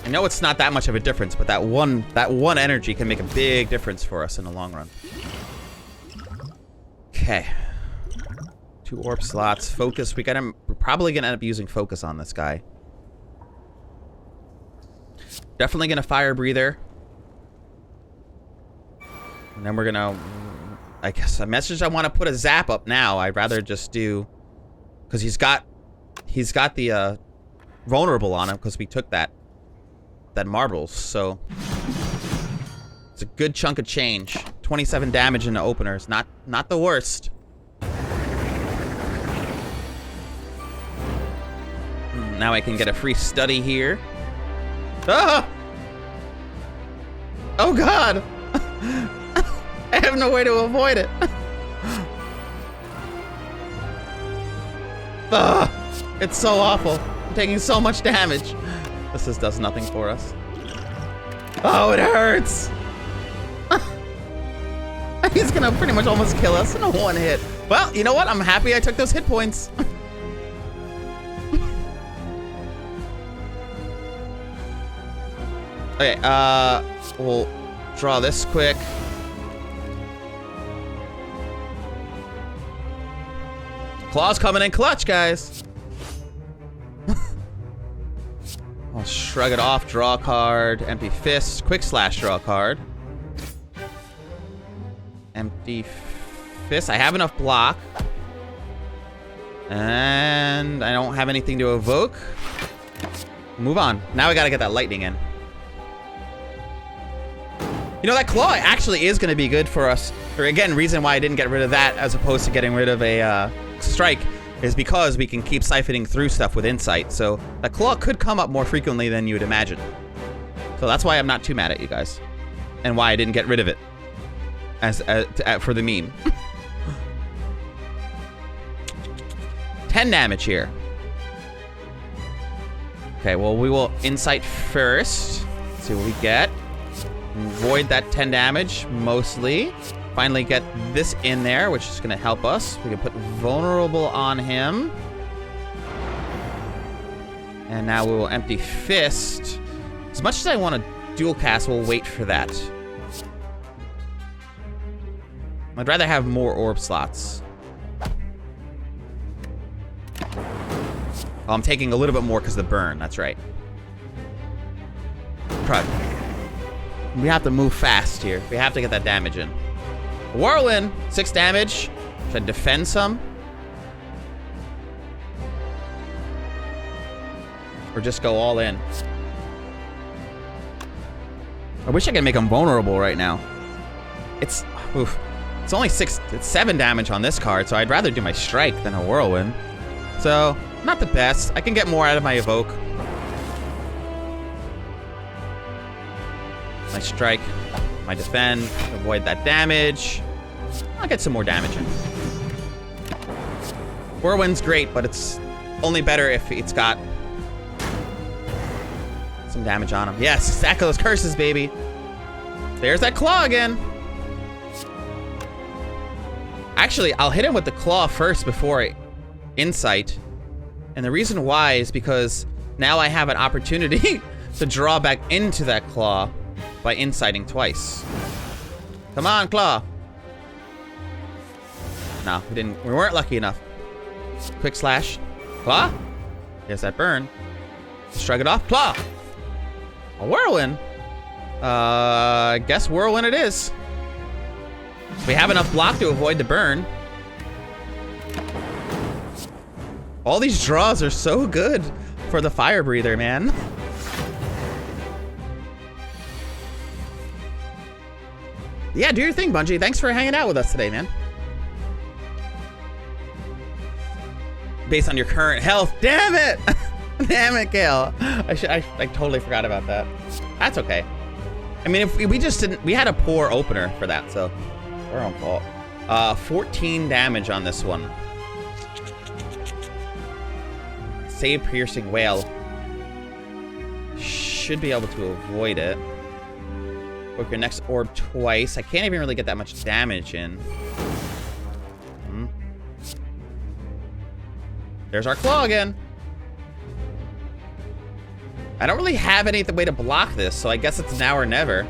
I know it's not that much of a difference, but that one energy can make a big difference for us in the long run. Okay. 2 orb slots. Focus. We're probably gonna end up using focus on this guy. Definitely gonna Fire Breather. And then we're gonna, I guess, a message I want to put a zap up now. I'd rather just do, because he's got the vulnerable on him, because we took that marbles, so it's a good chunk of change. 27 damage in the openers, not the worst. Now I can get a free study here. Ah! Oh god! I have no way to avoid it. Ah! It's so awful. I'm taking so much damage. This just does nothing for us. Oh, it hurts! He's gonna pretty much almost kill us in a 1 hit. Well, you know what? I'm happy I took those hit points. Okay, we'll draw this quick. Claw's coming in clutch, guys. I'll shrug it off, draw a card, empty fist, quick slash, draw a card. Empty fist. I have enough block. And I don't have anything to evoke. Move on. Now I gotta get that lightning in. You know, that claw actually is gonna be good for us. Or again, reason why I didn't get rid of that as opposed to getting rid of a strike is because we can keep siphoning through stuff with insight. So that claw could come up more frequently than you would imagine. So that's why I'm not too mad at you guys. And why I didn't get rid of it for the meme. 10 damage here. Okay, well, we will insight first. See what we get. Void that 10 damage, mostly. Finally get this in there, which is going to help us. We can put vulnerable on him. And now we will empty fist. As much as I want to dual cast, we'll wait for that. I'd rather have more orb slots. Oh, I'm taking a little bit more because of the burn. That's right. Crud. We have to move fast here. We have to get that damage in. Whirlwind, 6 damage. Should I defend some? Or just go all in? I wish I could make him vulnerable right now. It's only 7 damage on this card, so I'd rather do my strike than a whirlwind. So, not the best. I can get more out of my evoke. My strike, my defend, avoid that damage. I'll get some more damage in. Whirlwind's great, but it's only better if it's got some damage on him. Yes, stack those curses, baby. There's that claw again. Actually, I'll hit him with the claw first before I insight. And the reason why is because now I have an opportunity to draw back into that claw by inciting twice. Come on, claw. No, we weren't lucky enough. Quick slash. Claw. There's that burn. Shrug it off. Claw. A whirlwind. I guess whirlwind it is. We have enough block to avoid the burn. All these draws are so good for the fire breather, man. Yeah, do your thing, Bungie. Thanks for hanging out with us today, man. Based on your current health. Damn it! Damn it, Gale. I totally forgot about that. That's okay. I mean, if we just didn't... We had a poor opener for that, so... Our own fault. 14 damage on this one. Save piercing wail. Should be able to avoid it. Book your next orb twice. I can't even really get that much damage in. There's our claw again. I don't really have any way to block this, so I guess it's now or never.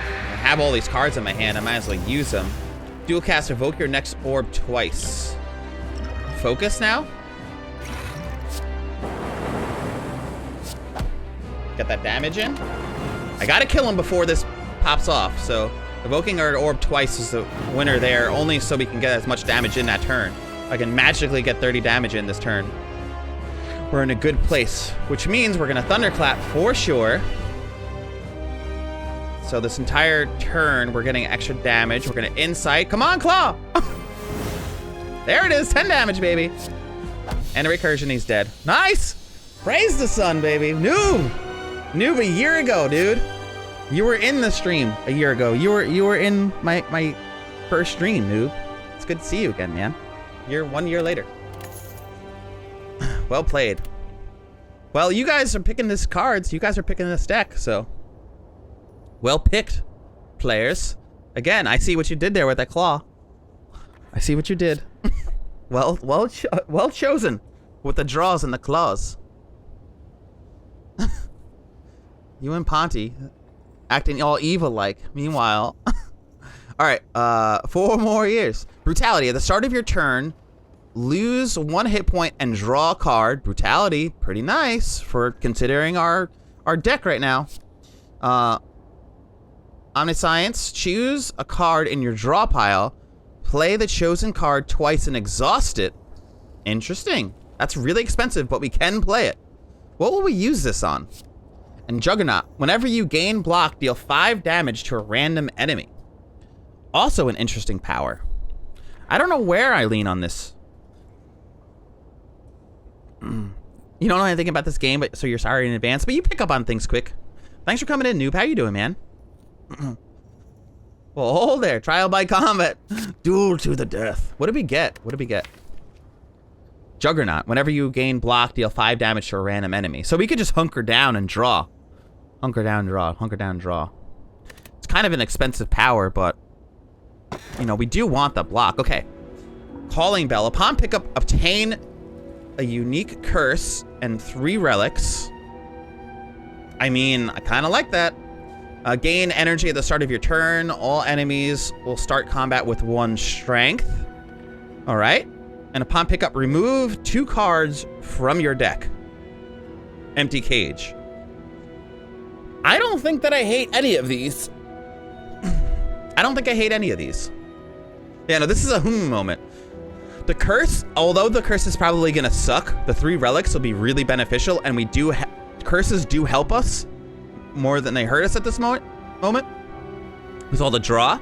I have all these cards in my hand. I might as well use them. Dual cast, evoke your next orb twice. Focus now? Get that damage in. I gotta kill him before this pops off, so evoking our orb twice is the winner there, only so we can get as much damage in that turn. I can magically get 30 damage in this turn. We're in a good place, which means we're gonna thunderclap for sure. So this entire turn, we're getting extra damage. We're gonna insight. Come on, claw! There it is, 10 damage, baby. And a recursion, he's dead. Nice! Praise the sun, baby. Noob! Noob a year ago, dude. You were in the stream a year ago. You were in my first stream, noob. It's good to see you again, man. You're 1 year later. Well played. Well, you guys are picking this cards. You guys are picking this deck, so. Well picked, players. Again, I see what you did there with that claw. I see what you did. well chosen with the draws and the claws. You and Ponty acting all evil-like. Meanwhile, all right, 4 more years. Brutality. At the start of your turn, lose 1 hit point and draw a card. Brutality, pretty nice for considering our deck right now. Omniscience. Choose a card in your draw pile. Play the chosen card twice and exhaust it. Interesting. That's really expensive, but we can play it. What will we use this on? And Juggernaut. Whenever you gain block, deal 5 damage to a random enemy. Also an interesting power. I don't know where I lean on this. You don't know anything about this game, but so you're sorry in advance, but you pick up on things quick. Thanks for coming in, noob. How you doing, man? Well, hold there. Trial by combat. Duel to the death. What did we get? What did we get? Juggernaut. Whenever you gain block, deal 5 damage to a random enemy. So we could just hunker down and draw. Hunker down, draw. Hunker down, draw. It's kind of an expensive power, but you know, we do want the block. Okay. Calling Bell. Upon pickup, obtain a unique curse and 3 relics. I mean, I kind of like that. Gain energy at the start of your turn. All enemies will start combat with 1 strength. All right. And upon pickup, remove 2 cards from your deck. Empty cage. I don't think that I hate any of these. I don't think I hate any of these. Yeah, no, this is a moment. The curse, although the curse is probably gonna suck, the 3 relics will be really beneficial, and we do curses do help us more than they hurt us at this moment. With all the draw,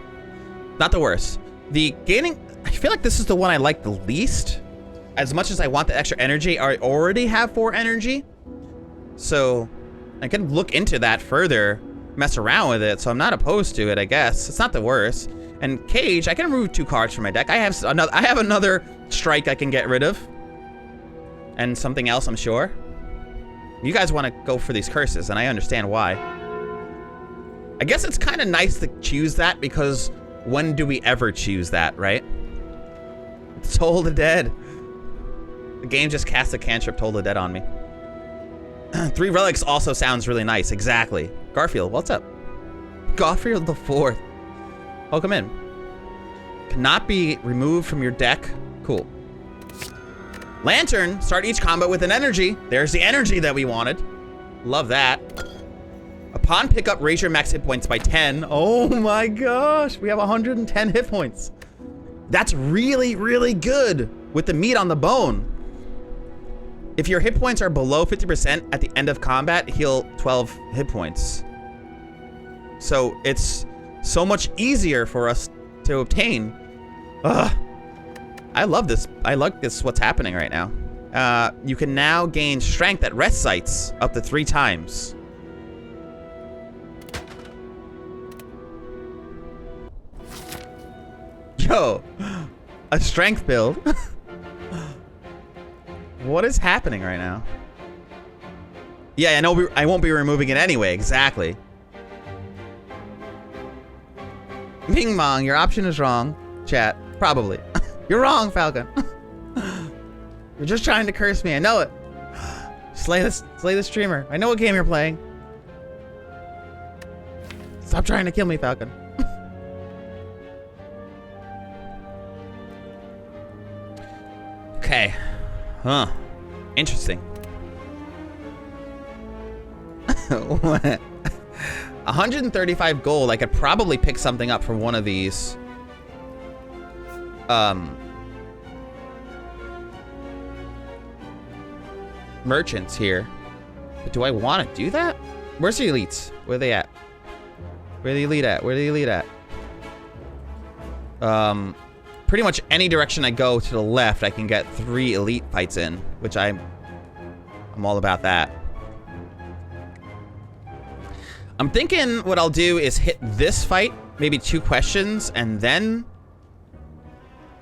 not the worst. The gaining, I feel like this is the one I like the least. As much as I want the extra energy, I already have 4 energy, so I can look into that further, mess around with it. So I'm not opposed to it. I guess it's not the worst. And cage, I can remove 2 cards from my deck. I have another strike I can get rid of, and something else, I'm sure. You guys want to go for these curses, and I understand why. I guess it's kind of nice to choose that, because when do we ever choose that, right? Toll the Dead. The game just cast a cantrip, Toll the Dead on me. 3 relics also sounds really nice, exactly. Garfield, what's up? Garfield the 4th. Welcome in. Cannot be removed from your deck. Cool. Lantern, start each combat with an energy. There's the energy that we wanted. Love that. Upon pickup, raise your max hit points by 10. Oh my gosh, we have 110 hit points. That's really, really good with the meat on the bone. If your hit points are below 50% at the end of combat, heal 12 hit points. So it's so much easier for us to obtain. Ugh. I love this. I like this, what's happening right now. You can now gain strength at rest sites up to 3 times. Yo, a strength build. What is happening right now? Yeah, I know I won't be removing it anyway. Exactly. Ming Mong, your option is wrong. Chat, probably. You're wrong, Falcon. You're just trying to curse me. I know it. Slay the streamer. I know what game you're playing. Stop trying to kill me, Falcon. Okay. Huh. Interesting. 135 gold. I could probably pick something up from one of these. Merchants here. But do I want to do that? Where's the elites? Where are they at? Where are the elite at? Where are the elite at? Pretty much any direction I go to the left, I can get 3 elite fights in, which I'm all about that. I'm thinking what I'll do is hit this fight, maybe 2 questions, and then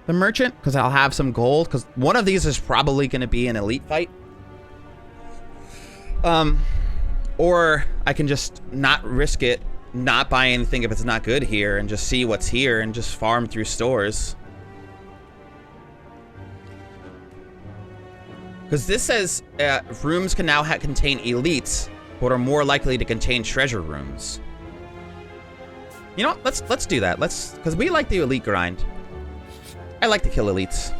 the merchant, because I'll have some gold, because one of these is probably going to be an elite fight. Or I can just not risk it, not buy anything if it's not good here, and just see what's here and just farm through stores. Because this says rooms can now contain elites, but are more likely to contain treasure rooms. You know what? Let's do that. Because we like the elite grind. I like to kill elites.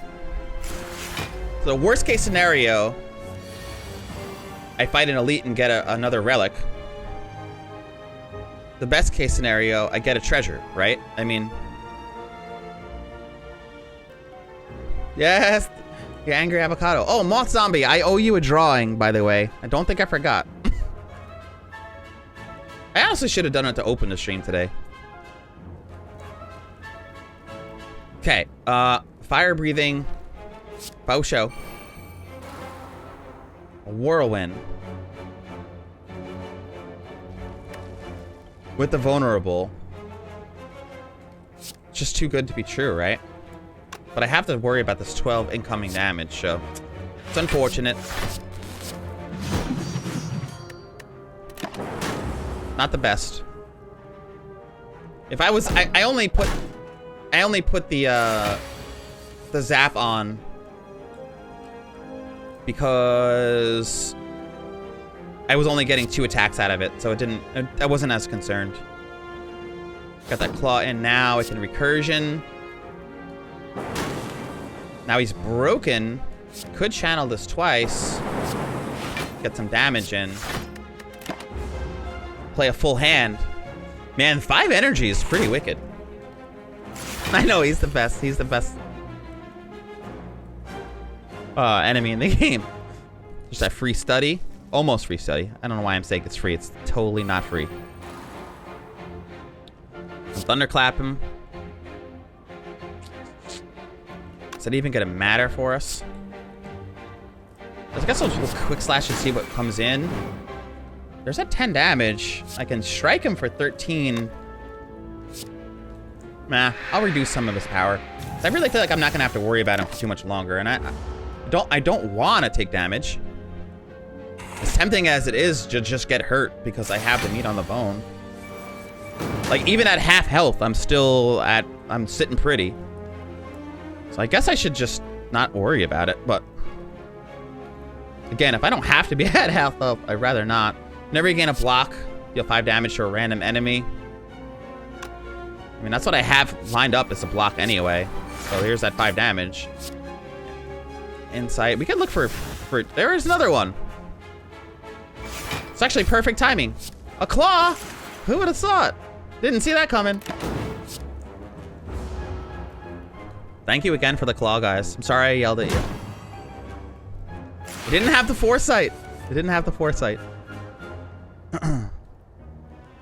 So the worst case scenario, I fight an elite and get another relic. The best case scenario, I get a treasure, right? I mean, yes. You're angry avocado. Oh, Moth Zombie, I owe you a drawing, by the way. I don't think I forgot. I honestly should have done it to open the stream today. Okay, fire breathing, bow show, a whirlwind. With the vulnerable. It's just too good to be true, right? But I have to worry about this 12 incoming damage, so it's unfortunate. Not the best. If I was, I only put the zap on because I was only getting 2 attacks out of it, so I wasn't as concerned. Got that claw in now. It's in recursion. Now he's broken. Could channel this twice. Get some damage in. Play a full hand. Man, 5 energy is pretty wicked. I know, he's the best. He's the best enemy in the game. Just that free study. Almost free study. I don't know why I'm saying it's free. It's totally not free. Thunderclap him. Is that even gonna matter for us? I guess I'll just quick slash and see what comes in. There's that 10 damage. I can strike him for 13. Nah, I'll reduce some of his power. I really feel like I'm not gonna have to worry about him for too much longer, and I don't want to take damage. As tempting as it is to just get hurt because I have the meat on the bone. Like even at half health, I'm sitting pretty. So I guess I should just not worry about it, but again, if I don't have to be at half health, I'd rather not. Whenever you gain a block, deal 5 damage to a random enemy. I mean, that's what I have lined up as a block anyway. So here's that 5 damage. Insight. We could look for there is another one. It's actually perfect timing. A claw? Who would have thought? Didn't see that coming. Thank you again for the claw, guys. I'm sorry I yelled at you. I didn't have the foresight. I didn't have the foresight.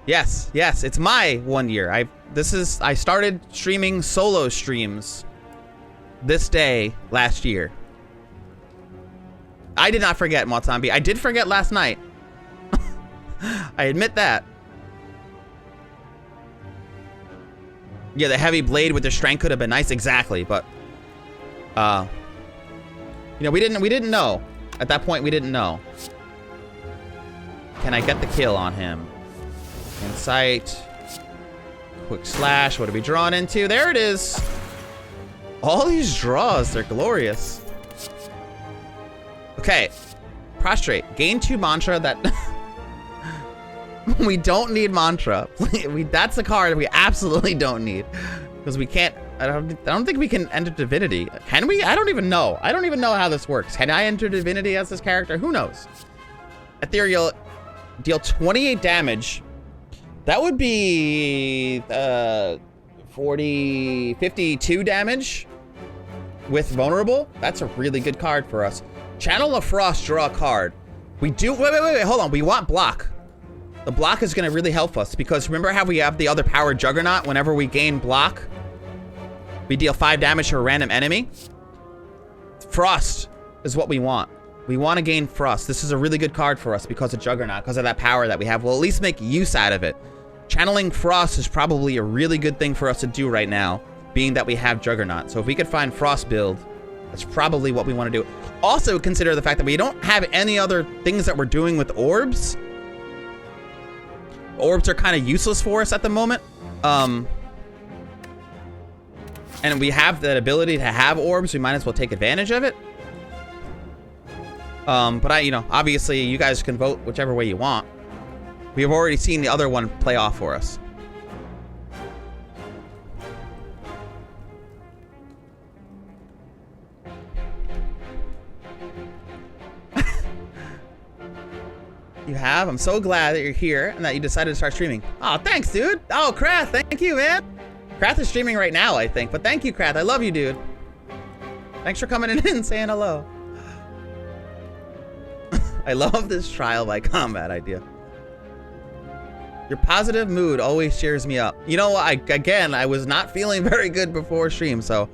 Yes, it's my 1 year. I started streaming solo streams this day last year. I did not forget, Motsambi. I did forget last night. I admit that. Yeah, the heavy blade with the strength could have been nice. Exactly, but you know, we didn't know. At that point, we didn't know. Can I get the kill on him? Insight. Quick slash. What are we drawn into? There it is. All these draws, they're glorious. Okay. Prostrate. Gain 2 mantra that... we don't need mantra. That's a card we absolutely don't need. Because we can't... I don't think we can enter divinity. Can we? I don't even know. I don't even know how this works. Can I enter divinity as this character? Who knows? Ethereal, deal 28 damage. That would be 52 damage with vulnerable. That's a really good card for us. Channel of Frost, draw a card. We do, wait, hold on. We want block. The block is gonna really help us because remember how we have the other power Juggernaut? Whenever we gain block, we deal 5 damage to a random enemy. Frost is what we want. We want to gain Frost. This is a really good card for us because of Juggernaut, because of that power that we have. We'll at least make use out of it. Channeling Frost is probably a really good thing for us to do right now, being that we have Juggernaut. So if we could find Frost build, that's probably what we want to do. Also consider the fact that we don't have any other things that we're doing with orbs. Orbs are kind of useless for us at the moment. And we have that ability to have orbs. We might as well take advantage of it. But you know, obviously you guys can vote whichever way you want. We have already seen the other one play off for us. You have? I'm so glad that you're here and that you decided to start streaming. Oh, thanks, dude. Oh, Krath, thank you, man. Krath is streaming right now, I think. But thank you, Krath. I love you, dude. Thanks for coming in and saying hello. I love this trial by combat idea. Your positive mood always cheers me up. You know, again, I was not feeling very good before stream, so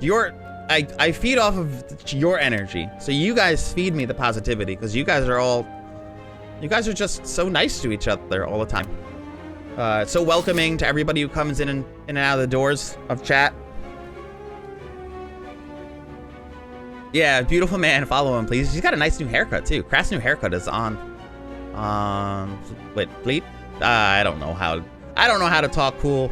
I feed off of your energy. So you guys feed me the positivity because you guys are just so nice to each other all the time. So welcoming to everybody who comes in and out of the doors of chat. Yeah, beautiful man. Follow him, please. He's got a nice new haircut too. Kraft's new haircut is on. Wait, Fleet? I don't know how to talk cool.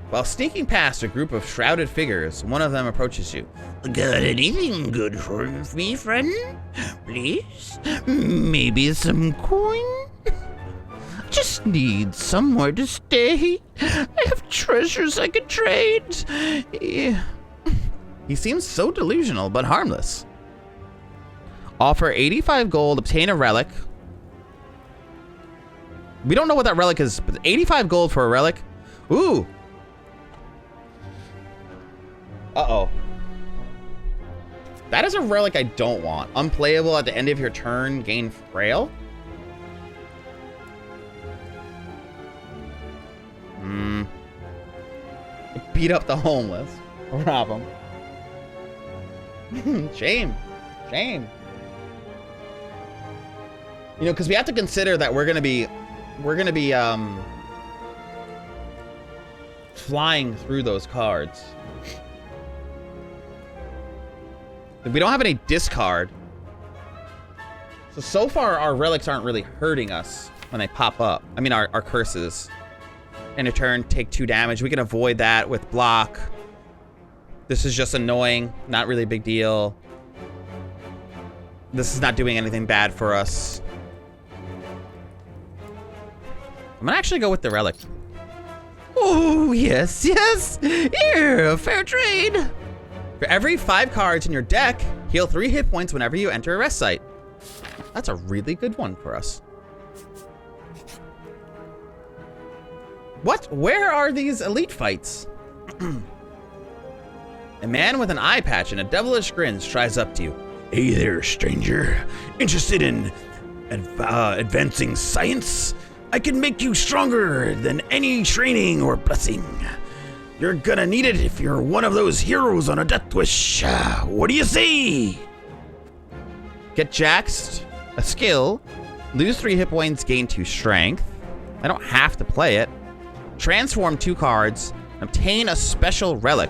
While sneaking past a group of shrouded figures, one of them approaches you. Got anything good for me, friend? Please? Maybe some coin? Just need somewhere to stay. I have treasures I could trade. Yeah. He seems so delusional, but harmless. Offer 85 gold, obtain a relic. We don't know what that relic is, but 85 gold for a relic? Ooh. Uh-oh. That is a relic I don't want. Unplayable at the end of your turn, gain frail? Beat up the homeless. Rob them. Shame. Shame. You know, because we have to consider that we're gonna be flying through those cards. We don't have any discard. So far, our relics aren't really hurting us when they pop up. I mean, our curses. In a turn, take 2 damage. We can avoid that with block. This is just annoying. Not really a big deal. This is not doing anything bad for us. I'm gonna actually go with the relic. Oh, yes, yes. Here, a fair trade. For every 5 cards in your deck, heal 3 hit points whenever you enter a rest site. That's a really good one for us. What? Where are these elite fights? A man with an eye patch and a devilish grin strides up to you. Hey there, stranger. Interested in advancing science? I can make you stronger than any training or blessing. You're gonna need it if you're one of those heroes on a death wish. What do you say? Get jaxed? A skill. Lose 3 hit points, gain 2 strength. I don't have to play it. Transform 2 cards. Obtain a special relic.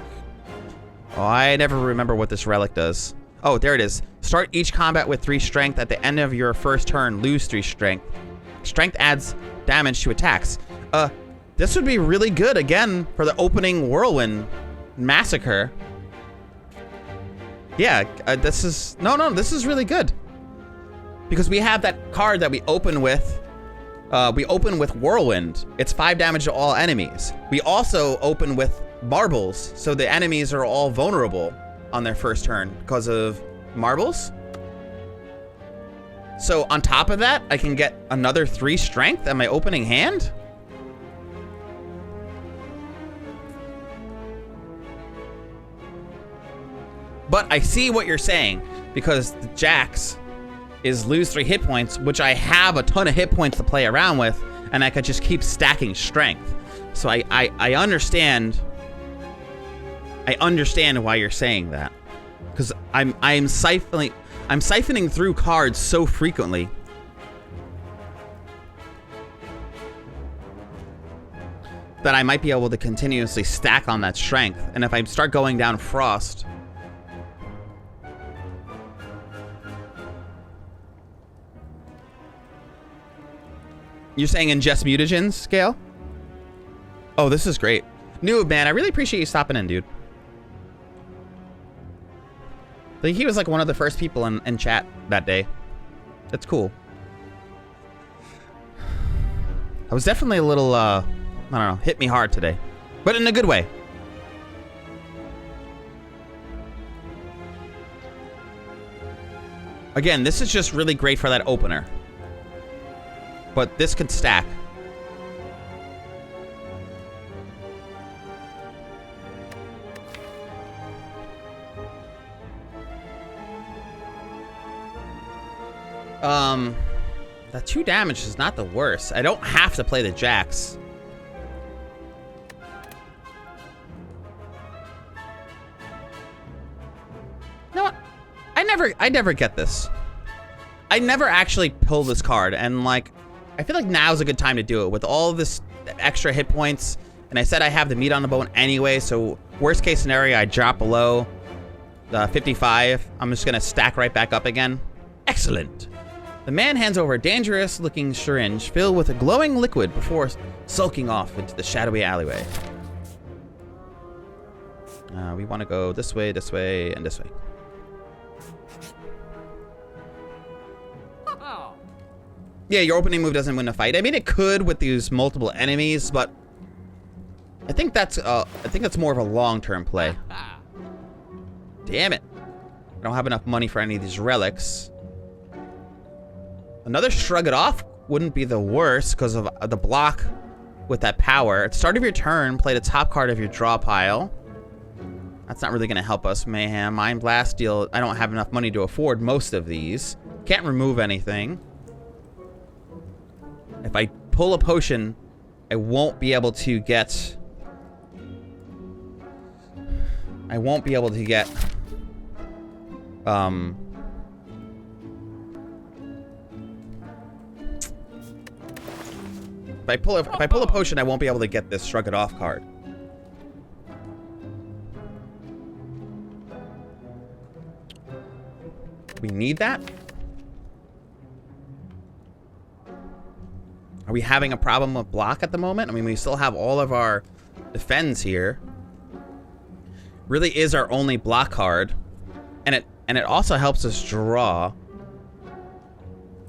Oh, I never remember what this relic does. Oh, there it is. Start each combat with 3 strength. At the end of your first turn, lose 3 strength. Strength adds damage to attacks. This would be really good, again, for the opening Whirlwind Massacre. Yeah, this is... No, this is really good. Because we have that card that we open with. We open with Whirlwind. It's 5 damage to all enemies. We also open with Marbles, so the enemies are all vulnerable on their first turn because of Marbles. So on top of that, I can get another 3 strength at my opening hand. But I see what you're saying, because the Jax is lose 3 hit points, which I have a ton of hit points to play around with, and I could just keep stacking strength. So I understand. I understand why you're saying that, because I'm siphoning through cards so frequently that I might be able to continuously stack on that strength. And if I start going down Frost, you're saying ingest mutagens, Scale? Oh, this is great. Noob, man, I really appreciate you stopping in, dude. I think he was like one of the first people in chat that day. That's cool. I was definitely a little, I don't know, hit me hard today. But in a good way. Again, this is just really great for that opener. But this could stack. That 2 damage is not the worst. I don't have to play the Jax. You know what? I never get this. I never actually pull this card, and like, I feel like now's a good time to do it with all this extra hit points. And I said I have the meat on the bone anyway, so worst case scenario, I drop below the 55. I'm just gonna stack right back up again. Excellent. The man hands over a dangerous-looking syringe filled with a glowing liquid before sulking off into the shadowy alleyway. We want to go this way, and this way. Yeah, your opening move doesn't win a fight. I mean, it could with these multiple enemies, but I think that's more of a long-term play. Damn it! I don't have enough money for any of these relics. Another Shrug It Off wouldn't be the worst because of the block with that power. At the start of your turn, play the top card of your draw pile. That's not really going to help us. Mayhem, Mind Blast, deal. I don't have enough money to afford most of these. Can't remove anything. If I pull a potion, I won't be able to get... If I pull a potion, I won't be able to get this Shrug It Off card. We need that? Are we having a problem with block at the moment? I mean, we still have all of our defends here. Really is our only block card. And it also helps us draw.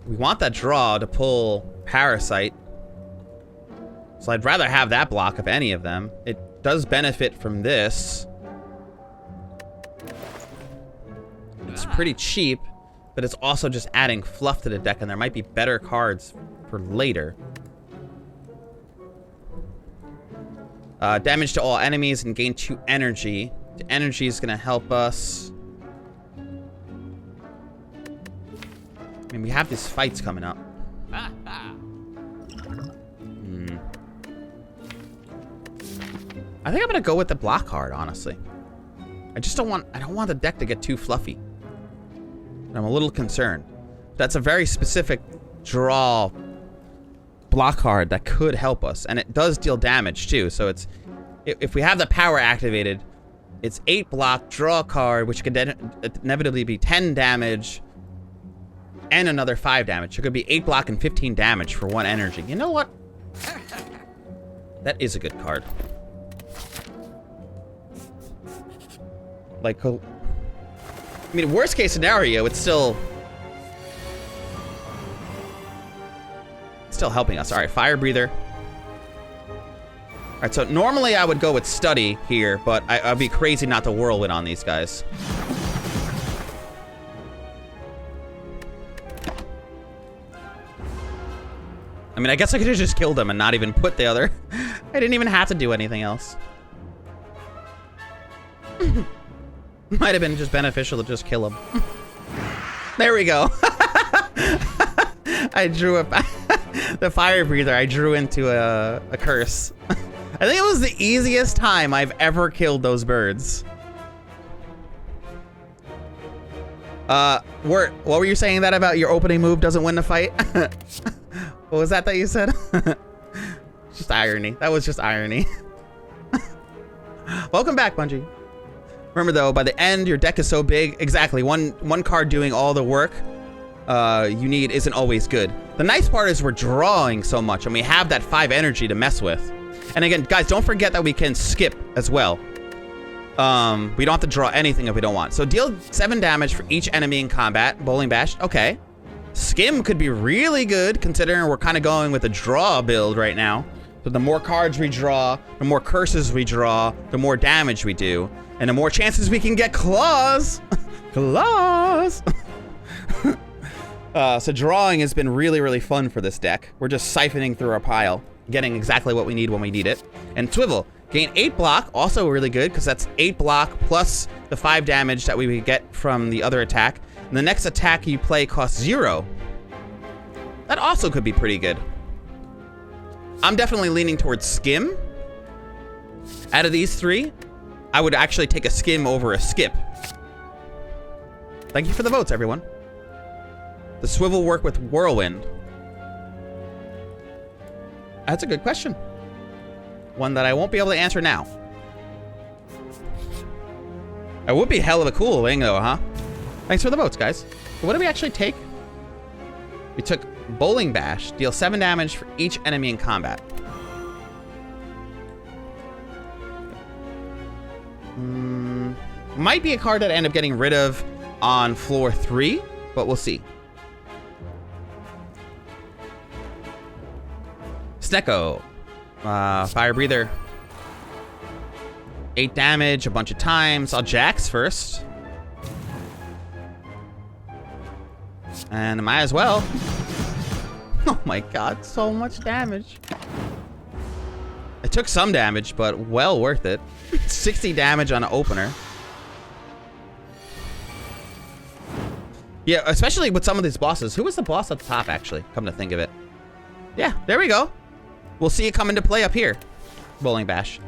We want that draw to pull Parasite. So I'd rather have that block of any of them. It does benefit from this. It's pretty cheap, but it's also just adding fluff to the deck, and there might be better cards for later. Damage to all enemies and gain 2 energy. The energy is going to help us. I mean, we have these fights coming up. I think I'm gonna go with the block card, honestly. I don't want the deck to get too fluffy. I'm a little concerned. That's a very specific draw block card that could help us. And it does deal damage, too. So it's... If we have the power activated, it's 8 block, draw a card, which could then inevitably be 10 damage, and another 5 damage. It could be 8 block and 15 damage for 1 energy. You know what? That is a good card. Like, I mean, worst case scenario, it's still helping us. All right, fire breather. All right, so normally I would go with study here, but I'd be crazy not to whirlwind on these guys. I mean, I guess I could have just killed him and not even put the other. I didn't even have to do anything else. Might have been just beneficial to just kill him. There we go. I drew the fire breather. I drew into a curse. I think it was the easiest time I've ever killed those birds. What were you saying that about your opening move doesn't win the fight? What was that you said? Just irony. That was just irony. Welcome back, Bungie. Remember though, by the end, your deck is so big. Exactly, one card doing all the work you need isn't always good. The nice part is we're drawing so much, and we have that 5 energy to mess with. And again, guys, don't forget that we can skip as well. We don't have to draw anything if we don't want. So deal 7 damage for each enemy in combat. Bowling Bash, okay. Skim could be really good, considering we're kind of going with a draw build right now. So the more cards we draw, the more curses we draw, the more damage we do, and the more chances we can get claws. Claws. So drawing has been really, really fun for this deck. We're just siphoning through our pile, getting exactly what we need when we need it. And Swivel, gain 8 block, also really good, because that's 8 block plus the 5 damage that we would get from the other attack. And the next attack you play costs 0. That also could be pretty good. I'm definitely leaning towards Skim. Out of these 3, I would actually take a Skim over a Skip. Thank you for the votes, everyone. The Swivel work with Whirlwind. That's a good question. One that I won't be able to answer now. It would be hell of a cool thing, though, huh? Thanks for the votes, guys. So what did we actually take? We took Bowling Bash. Deal 7 damage for each enemy in combat. Might be a card that I end up getting rid of on floor 3, but we'll see. Snecko. Fire breather. 8 damage a bunch of times. I'll Jax first. And I might as well. Oh my god, so much damage. It took some damage, but well worth it. 60 damage on an opener. Yeah, especially with some of these bosses. Who was the boss at the top, actually? Come to think of it. Yeah, there we go. We'll see it come into play up here. Bowling Bash.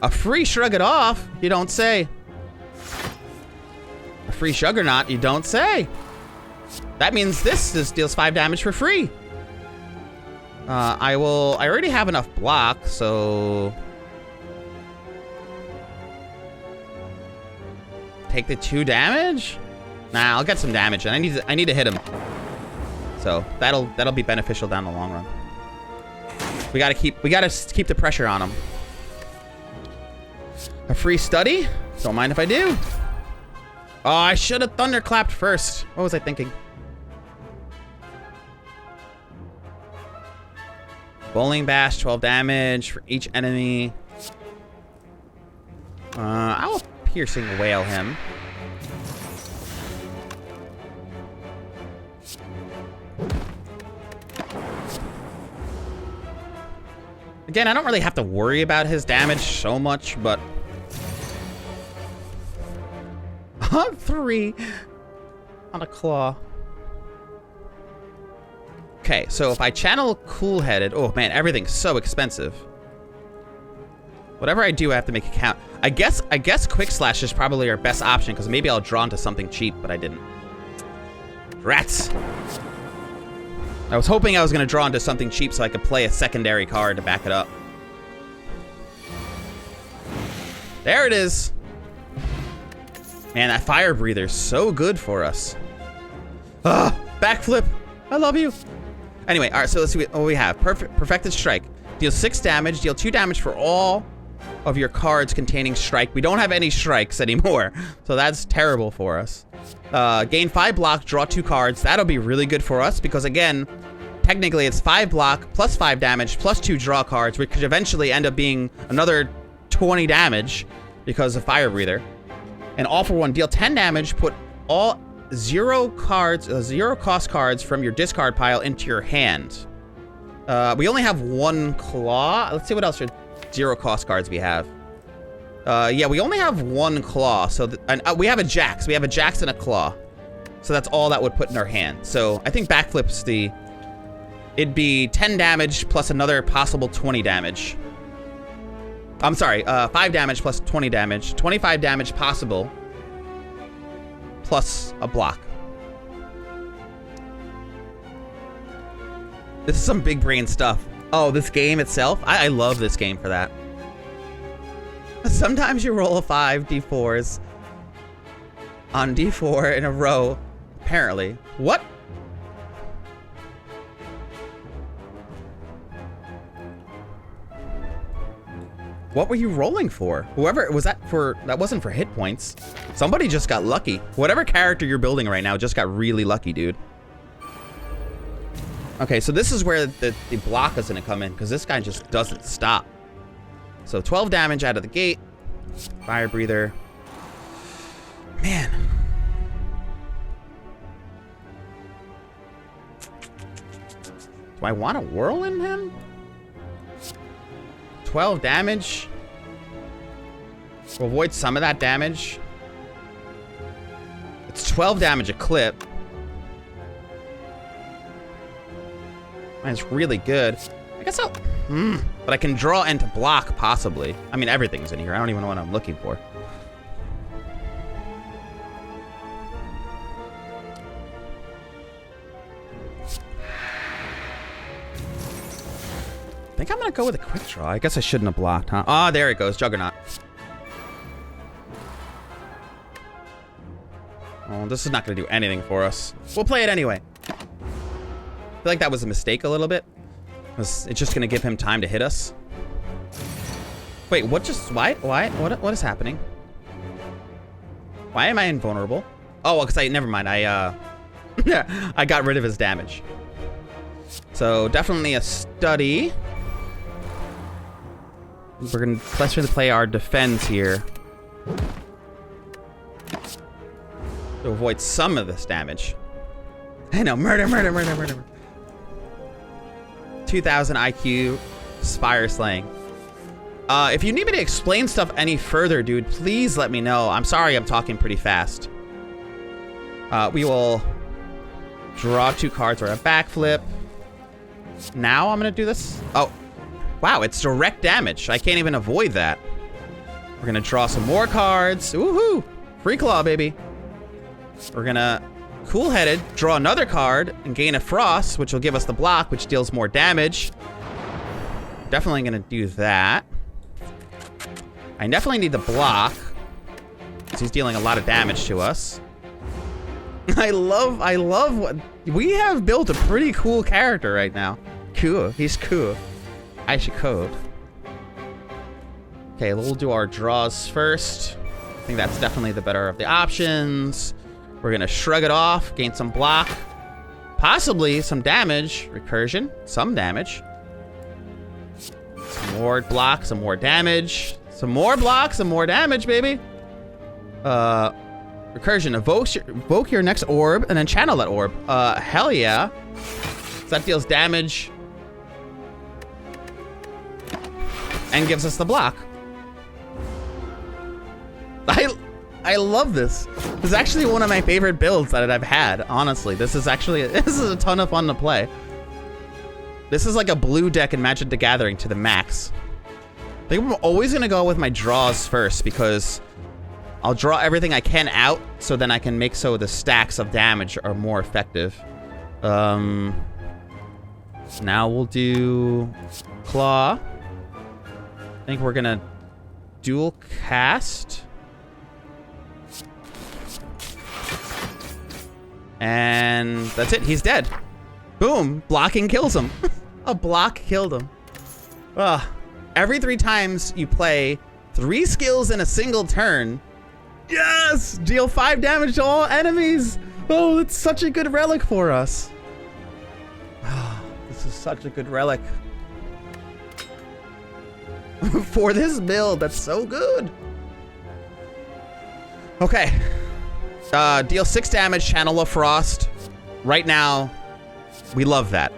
A free Shrug It Off? You don't say. A free Juggernaut? You don't say. That means this deals 5 damage for free. I already have enough block, so... Take the 2 damage? Nah, I'll get some damage, and I need to hit him. So that'll be beneficial down the long run. We gotta keep the pressure on him. A free study? Don't mind if I do. Oh, I should have thunderclapped first. What was I thinking? Bowling Bash, 12 damage for each enemy. I will Piercing Wail him. Again, I don't really have to worry about his damage so much, but... On 3 on a claw. Okay, so if I channel Cool-Headed... Oh, man, everything's so expensive. Whatever I do, I have to make it count. I guess Quick Slash is probably our best option, because maybe I'll draw into something cheap, but I didn't. Rats. I was hoping I was going to draw into something cheap so I could play a secondary card to back it up. There it is. Man, that fire breather is so good for us. Ah, backflip. I love you. Anyway, all right, so let's see what we have. Perfected Strike. Deal 6 damage. Deal 2 damage for all of your cards containing strike. We don't have any strikes anymore, so that's terrible for us. Gain 5 block, draw 2 cards. That'll be really good for us because, again, technically it's 5 block plus 5 damage plus 2 draw cards, which could eventually end up being another 20 damage because of Fire Breather. And all for 1, deal 10 damage, put all 0 cost cards from your discard pile into your hand. We only have 1 claw. Let's see what else 0 cost cards we have. Yeah, we only have 1 claw. So we have a Jax. We have a Jax and a claw. So that's all that would put in our hand. So I think backflips it'd be 10 damage plus another possible 20 damage. I'm sorry, 5 damage plus 20 damage. 25 damage possible plus a block. This is some big brain stuff. Oh, this game itself? I love this game for that. Sometimes you roll a 5 d4s on d4 in a row, apparently. What? What were you rolling for? Whoever was that for? That wasn't for hit points. Somebody just got lucky. Whatever character you're building right now just got really lucky, dude. Okay, so this is where the block is gonna come in because this guy just doesn't stop. So 12 damage out of the gate. Fire breather. Man. Do I want to whirlwind him? 12 damage. We'll avoid some of that damage. It's 12 damage a clip. Man, it's really good. I guess I'll... But I can draw into block, possibly. I mean, everything's in here. I don't even know what I'm looking for. I think I'm gonna go with a quick draw. I guess I shouldn't have blocked, huh? Ah, there it goes, Juggernaut. Oh, this is not gonna do anything for us. We'll play it anyway. I feel like that was a mistake a little bit. It's just gonna give him time to hit us. Wait, what just, why, what is happening? Why am I invulnerable? Oh, well, because never mind, I got rid of his damage. So, definitely a study. We're gonna play our defense here to avoid some of this damage. I know, murder. 2000 IQ, Spire Slaying. If you need me to explain stuff any further, dude, please let me know. I'm sorry I'm talking pretty fast. We will draw 2 cards or a backflip. Now I'm gonna do this. Oh, wow, it's direct damage. I can't even avoid that. We're gonna draw some more cards. Woohoo! Free claw, baby. We're gonna cool-headed draw another card and gain a frost, which will give us the block, which deals more damage. Definitely gonna do that. I definitely need the block because he's dealing a lot of damage to us. I love what we have built. A pretty cool character right now. Cool, he's cool. I should code. Okay, we'll do our draws first. I think that's definitely the better of the options. We're gonna shrug it off, gain some block, possibly some damage, recursion, some damage. Some more block, some more damage, some more block, some more damage, baby. Recursion, evoke your next orb and then channel that orb. Hell yeah. So that deals damage and gives us the block. I love this. This is actually one of my favorite builds that I've had, honestly. This is a ton of fun to play. This is like a blue deck in Magic the Gathering to the max. I think I'm always gonna go with my draws first because I'll draw everything I can out, so then I can make so the stacks of damage are more effective. Now we'll do Claw. I think we're gonna dual cast. And that's it. He's dead. Boom. Blocking kills him. A block killed him. Ugh. Every 3 times you play 3 skills in a single turn. Yes! Deal 5 damage to all enemies. Oh, it's such a good relic for us. This is such a good relic. For this build, that's so good. Okay. Deal 6 damage, Channel of Frost. Right now, we love that.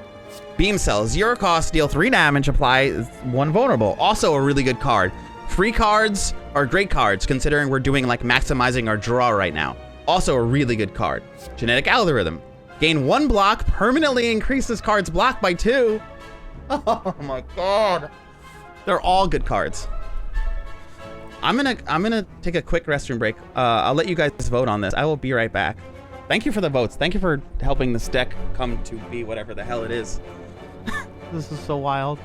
Beam Cell, 0 cost, deal 3 damage, apply 1 vulnerable. Also a really good card. Free cards are great cards, considering we're doing like maximizing our draw right now. Also a really good card. Genetic Algorithm. Gain 1 block, permanently increase this card's block by 2. Oh my god. They're all good cards. I'm gonna take a quick restroom break. I'll let you guys vote on this. I will be right back. Thank you for the votes. Thank you for helping this deck come to be whatever the hell it is. This is so wild.